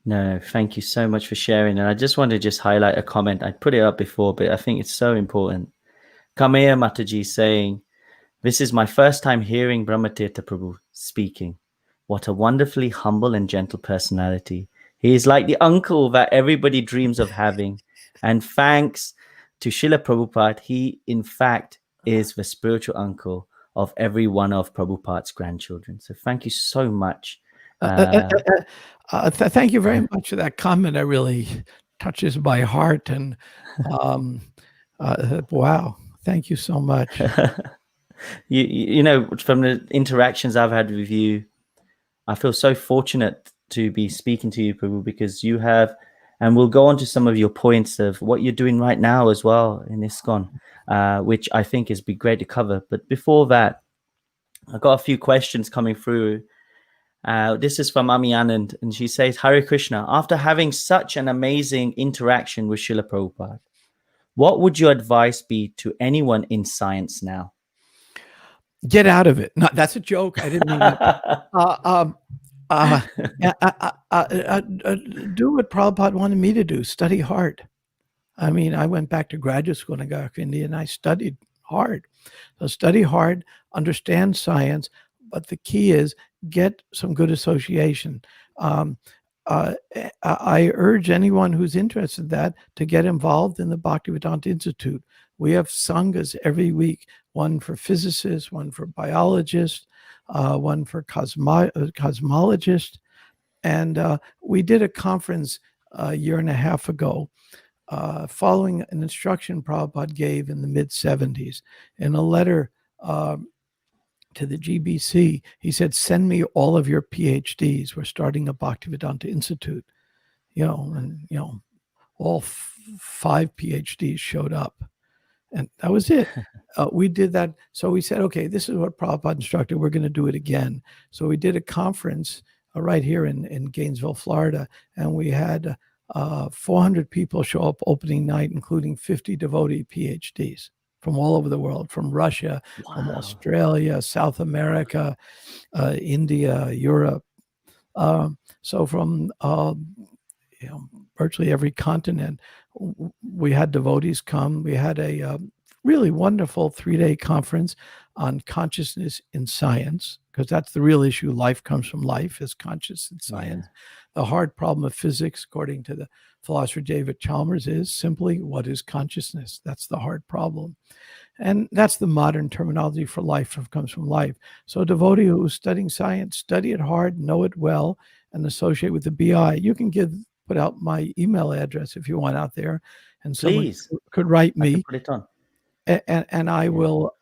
No, thank you so much for sharing. And I just want to just highlight a comment. I put it up before, but I think it's so important. Kamea Mataji saying, "This is my first time hearing Brahmatirtha Prabhu speaking. What a wonderfully humble and gentle personality. He is like the uncle that everybody dreams of having. And thanks to Srila Prabhupada, he in fact is the spiritual uncle of every one of Prabhupada's grandchildren." So thank you so much. Thank you very much for that comment. It really touches my heart. And wow, thank you so much. From the interactions I've had with you, I feel so fortunate to be speaking to you, Prabhu, because you have, and we'll go on to some of your points of what you're doing right now as well in ISKCON, which I think is be great to cover. But before that, I've got a few questions coming through. This is from Ami Anand, and she says, Hare Krishna, after having such an amazing interaction with Srila Prabhupada, what would your advice be to anyone in science now? Get out of it. No, that's a joke. I didn't mean that. Do what Prabhupada wanted me to do, study hard. I mean, I went back to graduate school in India and I studied hard. So study hard, understand science, but the key is get some good association. I urge anyone who's interested in that to get involved in the Bhaktivedanta Institute. We have sanghas every week, one for physicists, one for biologists, one for cosmologists. And we did a conference a year and a half ago, following an instruction Prabhupada gave in the mid-70s. In a letter to the GBC, he said, send me all of your PhDs. We're starting a Bhaktivedanta Institute. All 5 PhDs showed up. And that was it. We did that. So we said, okay, this is what Prabhupada instructed. We're going to do it again. So we did a conference right here in Gainesville, Florida. And we had 400 people show up opening night, including 50 devotee PhDs from all over the world, from Russia, from Australia, South America, India, Europe. So from virtually every continent, we had devotees come. We had a really wonderful 3-day conference on consciousness in science, because that's the real issue. Life comes from life, is conscious in science. Yeah. The hard problem of physics, according to the philosopher David Chalmers, is simply, what is consciousness? That's the hard problem. And that's the modern terminology for life comes from life. So a devotee who's studying science, study it hard, know it well, and associate with the BI. You can put out my email address if you want out there, and Please. someone could write me. I can put it on. And I will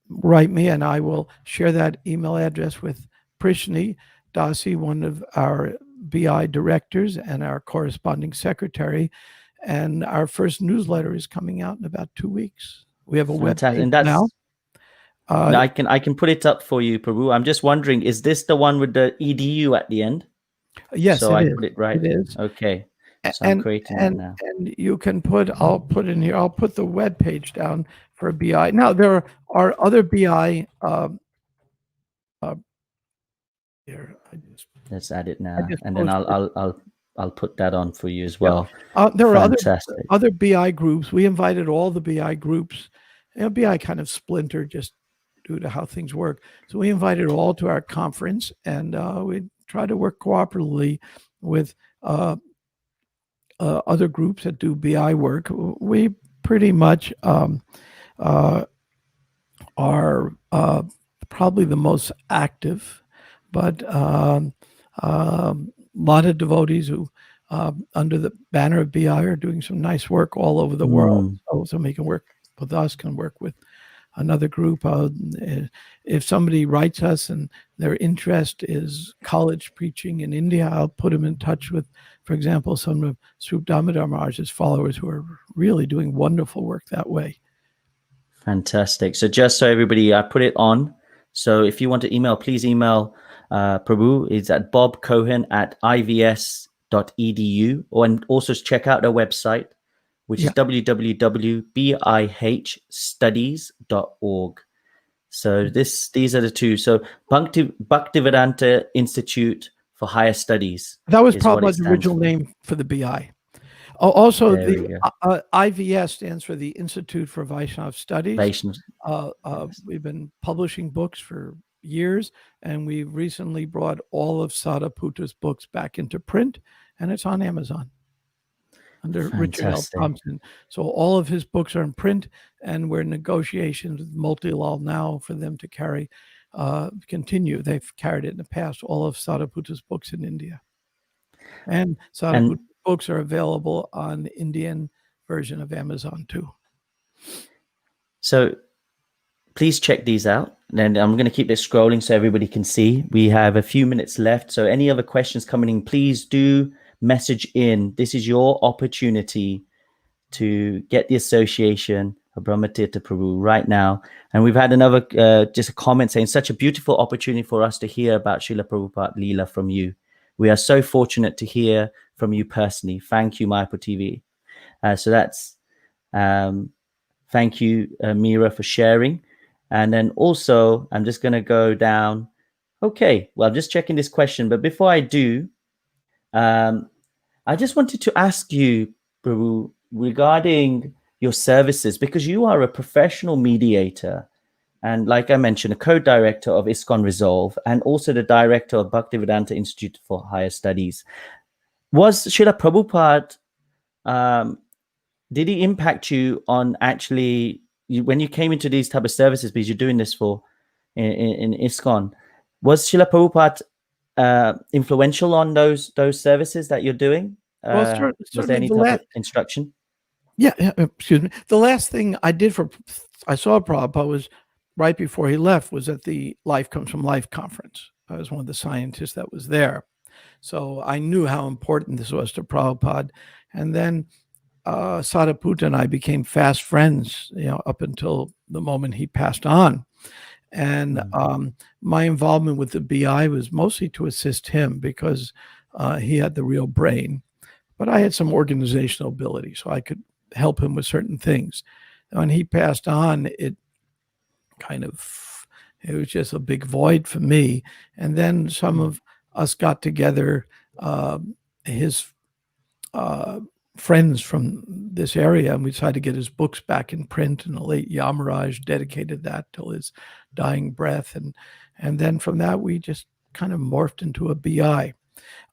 write me, and I will share that email address with Prishni Dasi, one of our BI directors and our corresponding secretary. And our first newsletter is coming out in about 2 weeks. We have a Fantastic. webpage And that's now. I can put it up for you, Prabhu. I'm just wondering, is this the one with the edu at the end? Yes, So it I is. put it right. It is. Okay. So I'm creating that now. And you can I'll put in here, I'll put the web page down for BI. Now there are other BI here. Let's add it now, and then posted. I'll put that on for you as well. There are Fantastic. other BI groups. We invited all the BI groups. BI kind of splintered just due to how things work. So we invited all to our conference, and we try to work cooperatively with other groups that do BI work. We pretty much are probably the most active, but a lot of devotees who under the banner of BI are doing some nice work all over the world. So somebody can work with us, can work with another group. If somebody writes us and their interest is college preaching in India, I'll put them in touch with, for example, some of Sri Damodar Maharaj's followers who are really doing wonderful work that way. Fantastic. So just so everybody, I put it on. So if you want to email, please email Prabhu. It's at bobcohen@ivs.edu, and also check out their website, which is www.bihstudies.org. So these are the two. So Bhaktivedanta Institute for Higher Studies. That was Prabhupada's original name for the BI. Also, the IVS stands for the Institute for Vaishnava Studies. We've been publishing books for years, and we've recently brought all of Sadaputa's books back into print, and it's on Amazon under Richard L. Thompson. So all of his books are in print, and we're in negotiations with Motilal now for them to continue. They've carried it in the past, all of Sadaputa's books in India. And Sadaputa's books are available on the Indian version of Amazon too. So please check these out. And I'm going to keep this scrolling so everybody can see. We have a few minutes left. So any other questions coming in, please do message in. This is your opportunity to get the association of Brahmatirtha Prabhu right now. And we've had another, just a comment saying, such a beautiful opportunity for us to hear about Srila Prabhupada Leela from you. We are so fortunate to hear from you personally. Thank you, Mayapur TV. So that's, thank you, Meera, for sharing. And then also, I'm just going to go down. Okay, well, I'm just checking this question. But before I do, I just wanted to ask you, Prabhu, regarding your services, because you are a professional mediator. And like I mentioned, a co-director of ISKCON Resolve, and also the director of Bhaktivedanta Institute for Higher Studies. Was Srila Prabhupada, did he impact you on actually, when you came into these type of services, because you're doing this for in ISKCON, was Srila Prabhupada influential on those services that you're doing? Well, was there any type of instruction? Yeah, excuse me. The last thing I did I saw Prabhupada was right before he left, was at the Life Comes from Life conference. I was one of the scientists that was there. So I knew how important this was to Prabhupada. And then Sadaputta and I became fast friends, up until the moment he passed on. And my involvement with the BI was mostly to assist him because he had the real brain. But I had some organizational ability, so I could help him with certain things. When he passed on, it was just a big void for me. And then some of us got together, his friends from this area, and we decided to get his books back in print, and the late Yamaraj dedicated that till his dying breath. And then from that, we just kind of morphed into a BI.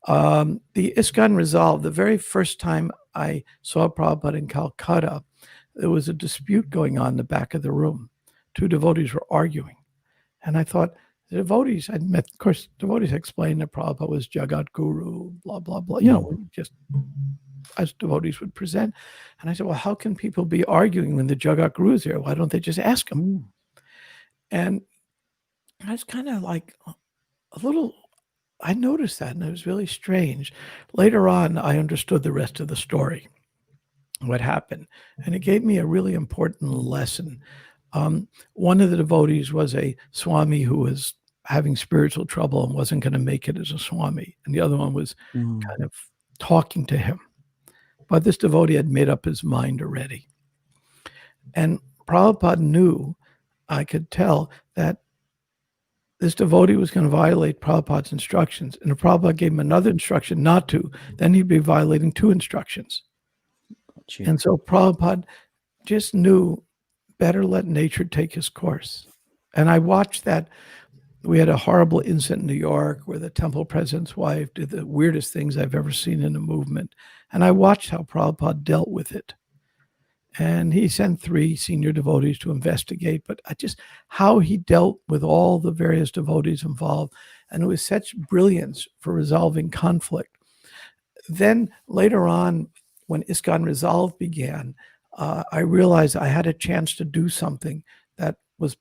The ISKCON Resolve, the very first time I saw Prabhupada in Calcutta, there was a dispute going on in the back of the room. Two devotees were arguing. And I thought, the devotees I'd met, of course, devotees explained that Prabhupada was Jagat Guru, blah, blah, blah. Just as devotees would present. And I said, well, how can people be arguing when the Jagat Guru is here? Why don't they just ask him? And I was kind of like a little I noticed that, and it was really strange. Later on, I understood the rest of the story, what happened, and it gave me a really important lesson. One of the devotees was a Swami who was having spiritual trouble and wasn't going to make it as a Swami, and the other one was kind of talking to him. But this devotee had made up his mind already. And Prabhupada knew, I could tell, that this devotee was going to violate Prabhupada's instructions. And if Prabhupada gave him another instruction not to, then he'd be violating 2 instructions. And so Prabhupada just knew better let nature take his course. And I watched that. We had a horrible incident in New York where the temple president's wife did the weirdest things I've ever seen in a movement. And I watched how Prabhupada dealt with it. And he sent 3 senior devotees to investigate, but how he dealt with all the various devotees involved. And it was such brilliance for resolving conflict. Then later on, when ISKCON Resolve began, I realized I had a chance to do something that was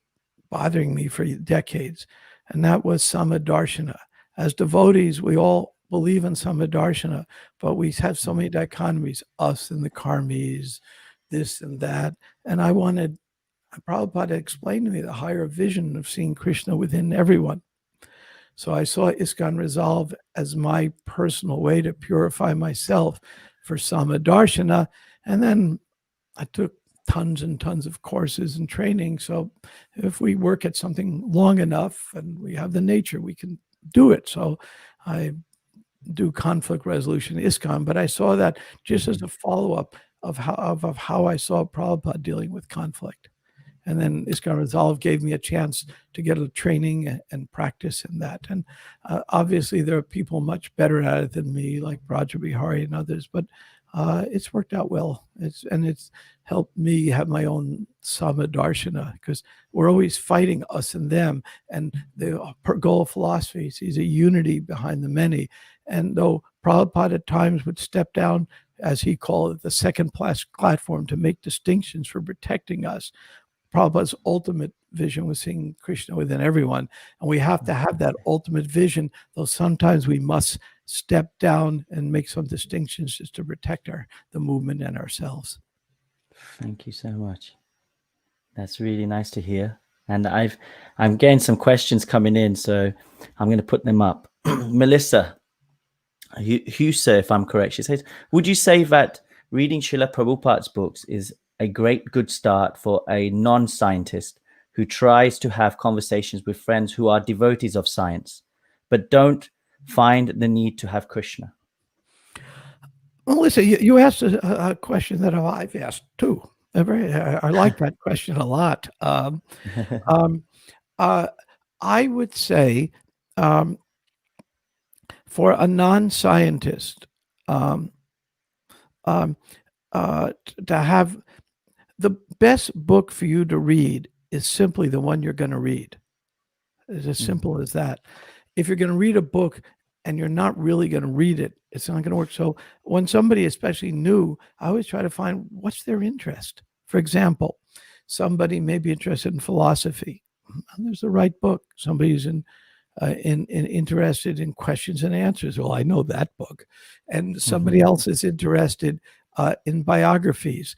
bothering me for decades, and that was Samadarshana. As devotees, we all believe in Samadarshana, but we have so many dichotomies, us and the karmis, this and that. And I wanted Prabhupada to explain to me the higher vision of seeing Krishna within everyone. So I saw ISKCON Resolve as my personal way to purify myself for Samadarshana. And then I took tons and tons of courses and training. So if we work at something long enough and we have the nature, we can do it. So I do conflict resolution ISKCON, but I saw that just as a follow-up of how I saw Prabhupada dealing with conflict. And then ISKCON Resolve gave me a chance to get a training and practice in that. And obviously there are people much better at it than me, like Raja Bihari and others, but it's worked out well. It's helped me have my own Samadarshana, because we're always fighting us and them. And the goal of philosophy is a unity behind the many. And though Prabhupada at times would step down, as he called it, the second platform to make distinctions for protecting us, Prabhupada's ultimate vision was seeing Krishna within everyone. And we have to have that ultimate vision, though sometimes we must step down and make some distinctions just to protect the movement and ourselves. Thank you so much. That's really nice to hear. And I'm getting some questions coming in, so I'm going to put them up. Melissa Husa, if I'm correct, she says, would you say that reading Srila Prabhupada's books is a good start for a non-scientist who tries to have conversations with friends who are devotees of science, but don't find the need to have Krishna? Well, listen, you asked a question that I've asked too. I like that question a lot. I would say for a non-scientist to have the best book for you to read is simply the one you're going to read. It's as simple as that. If you're going to read a book and you're not really going to read it, it's not going to work. So when somebody, especially new, I always try to find what's their interest. For example, somebody may be interested in philosophy. There's the right book. Somebody's interested in questions and answers. Well, I know that book. And somebody else is interested in biographies.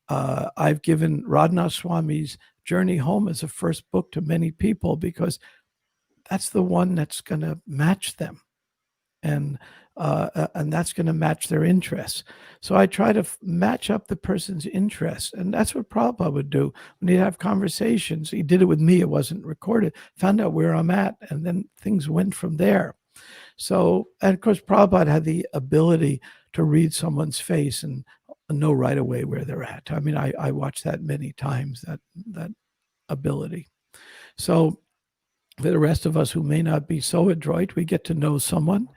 I've given Radhanath Swami's Journey Home as a first book to many people because that's the one that's going to match them. And that's going to match their interests. So I try to match up the person's interests. And that's what Prabhupada would do when he'd have conversations. He did it with me. It wasn't recorded. Found out where I'm at. And then things went from there. So, and of course, Prabhupada had the ability to read someone's face and know right away where they're at. I mean, I watched that many times, that ability. So for the rest of us who may not be so adroit, we get to know someone.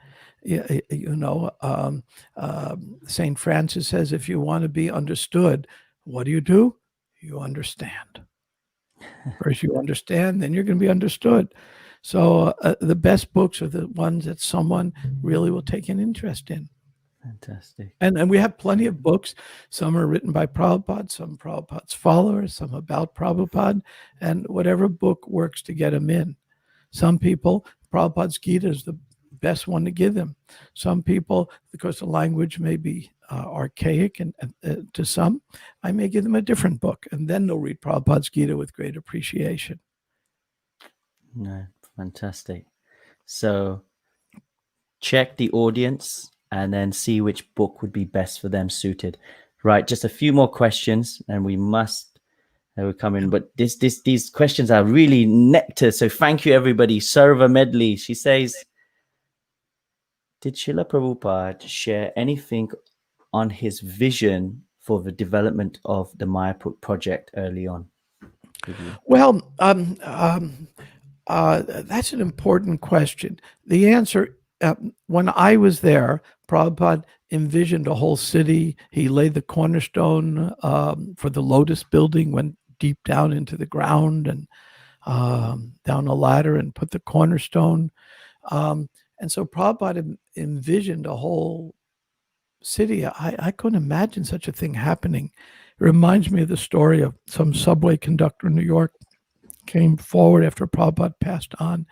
St. Francis says, if you want to be understood, what do? You understand. First you understand, then you're going to be understood. So the best books are the ones that someone really will take an interest in. Fantastic. And we have plenty of books. Some are written by Prabhupada, some Prabhupada's followers, some about Prabhupada, and whatever book works to get them in. Some people, Prabhupada's Gita is the best one to give them. Some people, because the language may be archaic and to some, I may give them a different book, and then they'll read Prabhupada's Gita with great appreciation. No, fantastic. So check the audience and then see which book would be best for them suited. Right, just a few more questions, and we must will come in. But these questions are really nectar. So thank you, everybody. Sarva Medley, she says, did Srila Prabhupada share anything on his vision for the development of the Mayapur project early on with you? Well, that's an important question. The answer, when I was there, Prabhupada envisioned a whole city. He laid the cornerstone for the Lotus building, went deep down into the ground and down a ladder and put the cornerstone. And so Prabhupada envisioned a whole city. I couldn't imagine such a thing happening. It reminds me of the story of some subway conductor in New York came forward after Prabhupada passed on.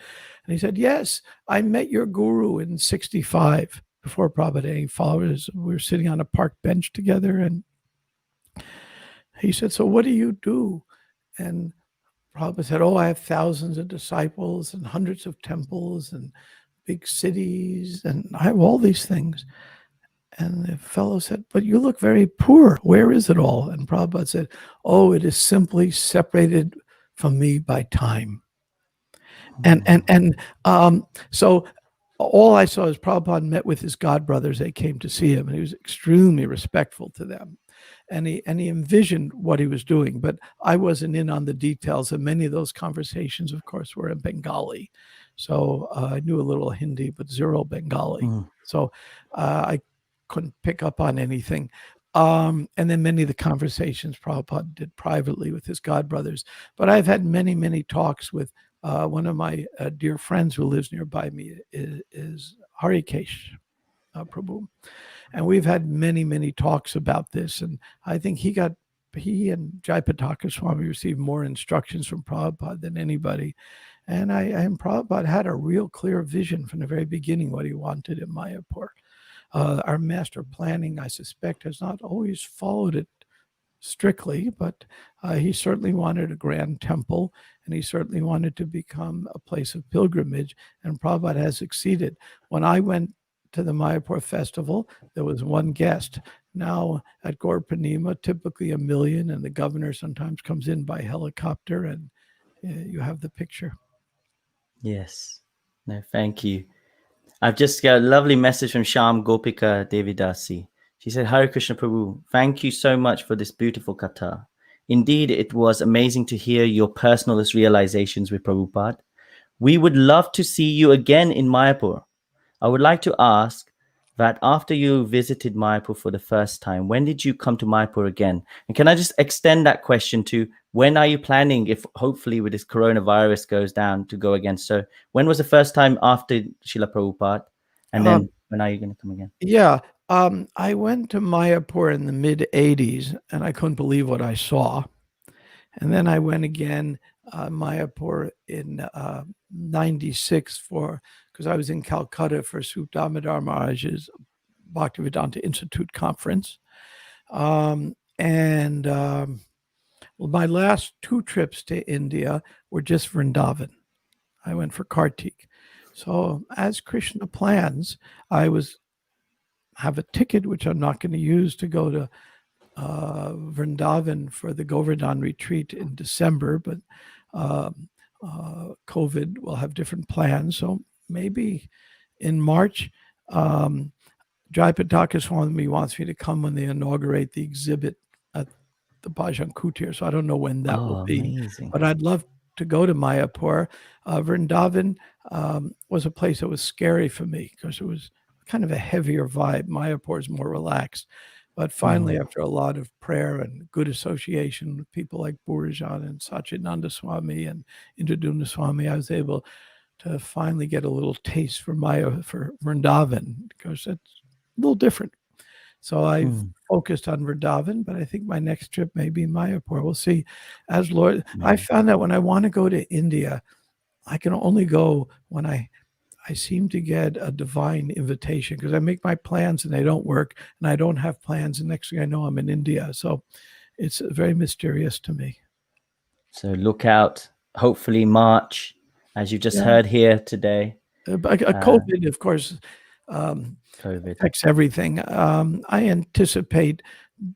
And he said, yes, I met your guru in 1965 before Prabhupada had any followers. We were sitting on a park bench together. And he said, so what do you do? And Prabhupada said, oh, I have thousands of disciples and hundreds of temples and big cities. And I have all these things. And the fellow said, but you look very poor. Where is it all? And Prabhupada said, oh, it is simply separated from me by time. And so all I saw is Prabhupada met with his godbrothers. They came to see him, and he was extremely respectful to them. And he envisioned what he was doing, but I wasn't in on the details. And many of those conversations, of course, were in Bengali. So I knew a little Hindi, but zero Bengali. So I couldn't pick up on anything. And then many of the conversations Prabhupada did privately with his godbrothers. But I've had many, many talks with one of my dear friends who lives nearby me is Harikesh Prabhu. And we've had many, many talks about this. And I think he and Jagannatha Swami received more instructions from Prabhupada than anybody. And Prabhupada had a real clear vision from the very beginning what he wanted in Mayapur. Our master planning, I suspect, has not always followed it strictly, but he certainly wanted a grand temple, and he certainly wanted to become a place of pilgrimage, and Prabhupada has succeeded. When I went to the Mayapur festival, there was one guest. Now at Gaur Purnima, typically 1 million, and the governor sometimes comes in by helicopter, and you have the picture. Yes. No, thank you. I've just got a lovely message from Sham Gopika Devidasi. She said, Hare Krishna Prabhu, thank you so much for this beautiful katha. Indeed, it was amazing to hear your personal realizations with Prabhupada. We would love to see you again in Mayapur. I would like to ask that after you visited Mayapur for the first time, when did you come to Mayapur again? And can I just extend that question to when are you planning, if hopefully with this coronavirus goes down, to go again? So when was the first time after Srila Prabhupada? And then when are you going to come again? Yeah, I went to Mayapur in the mid-'80s, and I couldn't believe what I saw. And then I went again Mayapur in 96 because I was in Calcutta for Sut Damodar Maharaj's Bhaktivedanta Institute conference. Well, my last 2 trips to India were just Vrindavan. I went for Kartik. So as Krishna plans, I have a ticket, which I'm not going to use, to go to Vrindavan for the Govardhan retreat in December, but COVID will have different plans. So maybe in March, Jagannatha Swami wants me to come when they inaugurate the exhibit at the Bhajan Kutir. So I don't know when that will be, amazing. but I'd love to go to Mayapur. Vrindavan was a place that was scary for me because it was kind of a heavier vibe. Mayapur is more relaxed. But finally, after a lot of prayer and good association with people like Burajan and Satchidananda Swami and Indradumna Swami, I was able to finally get a little taste for Vrindavan, because it's a little different. So I've focused on Vrindavan, but I think my next trip may be Mayapur. We'll see. As Lord, I found that when I want to go to India, I can only go when I I seem to get a divine invitation because I make my plans and they don't work, and I don't have plans, and next thing I know, I'm in India. So it's very mysterious to me. So look out. Hopefully March, as you just Yeah. heard here today. COVID, of course, COVID. affects everything. I anticipate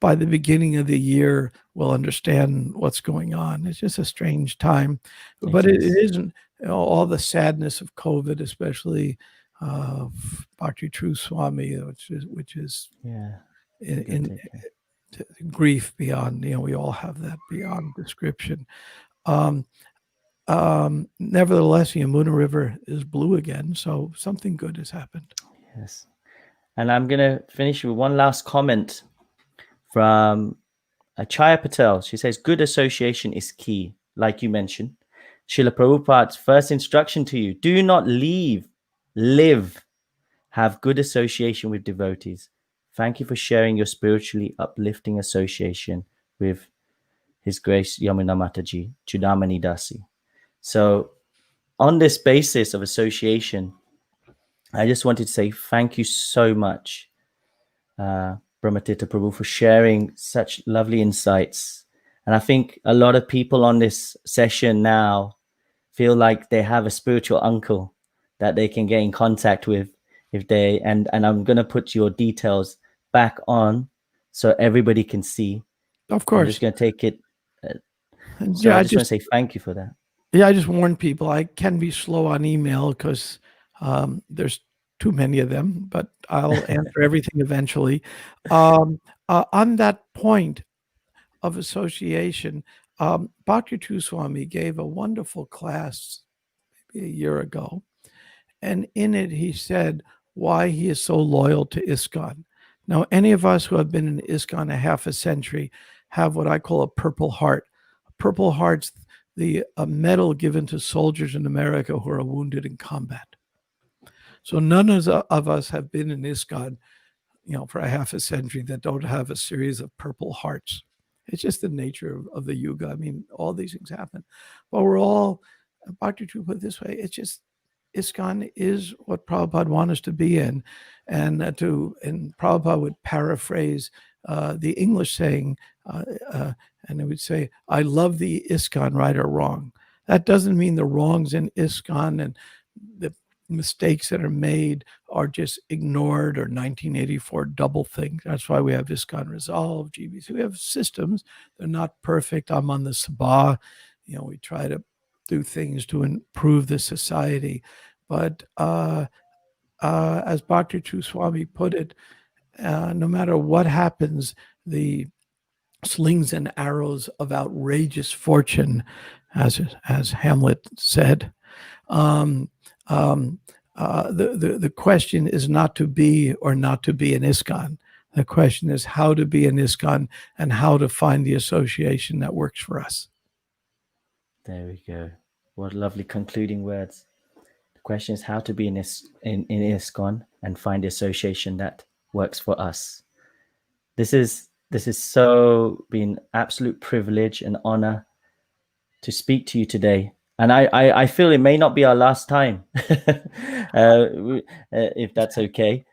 by the beginning of the year we'll understand what's going on. It's just a strange time, but it isn't all the sadness of COVID, especially Bhakti True Swami, which is Yeah. in grief beyond. We all have that beyond description. Nevertheless, the Yamuna River is blue again, so something good has happened. Yes. And I'm going to finish with one last comment from Chaya Patel. She says, good association is key, like you mentioned. Srila Prabhupada's first instruction to you, do not leave, live. Have good association with devotees. Thank you for sharing your spiritually uplifting association with His Grace Yamuna Mataji, Chudamani Dasi. So on this basis of association, I just wanted to say thank you so much, Brahmatirtha Prabhu, for sharing such lovely insights. And I think a lot of people on this session now feel like they have a spiritual uncle that they can get in contact with if they, and I'm going to put your details back on so everybody can see. Of course. I'm just going to take it. So Yeah, I just want to say thank you for that. Yeah, I just warn people I can be slow on email because there's too many of them, but I'll answer everything eventually. On that point of association, Bhakti True Swami gave a wonderful class maybe a year ago, and in it he said why he is so loyal to ISKCON. Now, any of us who have been in ISKCON a half a century have what I call a Purple Heart. Purple Heart's the medal given to soldiers in America who are wounded in combat. So none of us have been in ISKCON, for a half a century that don't have a series of Purple Hearts. It's just the nature of the Yuga. I mean, all these things happen. But we're all, Bhakti True put it this way, it's just ISKCON is what Prabhupada wanted us to be in. And Prabhupada would paraphrase the English saying, and it would say, I love the ISKCON, right or wrong. That doesn't mean the wrongs in ISKCON and the mistakes that are made are just ignored or 1984 double think. That's why we have ISKCON Resolve, GBC. We have systems. They're not perfect. I'm on the Sabha. We try to do things to improve the society. But as Bhakti True Swami put it, no matter what happens, the slings and arrows of outrageous fortune, as Hamlet said, the question is not to be or not to be an ISKCON. The question is how to be an ISKCON and how to find the association that works for us. There we go. What lovely concluding words. The question is how to be in ISKCON and find the association that works for us. This is so been absolute privilege and honor to speak to you today. And I feel it may not be our last time, if that's okay.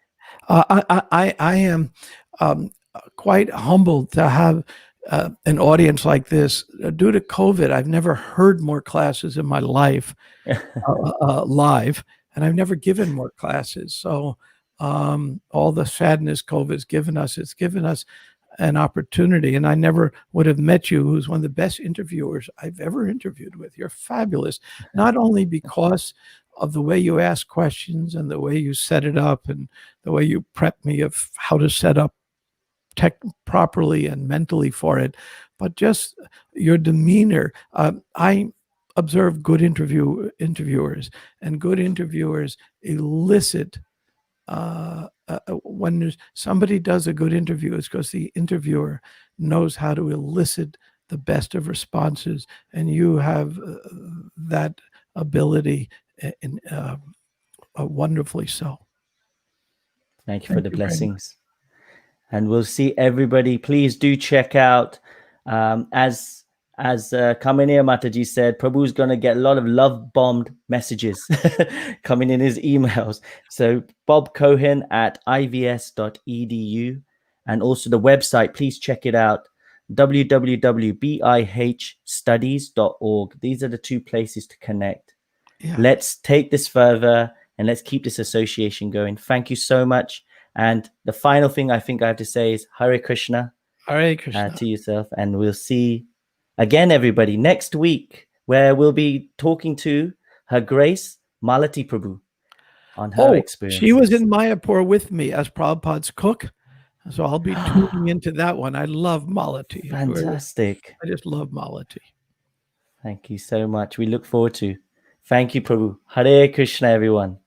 I am quite humbled to have an audience like this. Due to COVID, I've never heard more classes in my life live, and I've never given more classes. So all the sadness COVID's given us, it's given us an opportunity. And I never would have met you, who's one of the best interviewers I've ever interviewed with. You're fabulous, not only because of the way you ask questions and the way you set it up and the way you prep me of how to set up tech properly and mentally for it, but just your demeanor. I observe good interviewers, and good interviewers elicit when somebody does a good interview, it's because the interviewer knows how to elicit the best of responses, and you have that ability wonderfully so. Thank you for the blessings. And we'll see everybody. Please do check out, as as Kaminiya Mataji said, Prabhu's going to get a lot of love bombed messages coming in his emails. So Bob Cohen at ivs.edu, and also the website, please check it out, www.bihstudies.org. These are the two places to connect. Yeah. Let's take this further and let's keep this association going. Thank you so much. And the final thing I think I have to say is Hare Krishna. Hare Krishna. To yourself, and we'll see again, everybody, next week, where we'll be talking to Her Grace Malati Prabhu on her experience. She was in Mayapur with me as Prabhupada's cook, so I'll be tuning into that one. I love Malati. Fantastic. I just love Malati. Thank you so much. We look forward to. Thank you, Prabhu. Hare Krishna, everyone.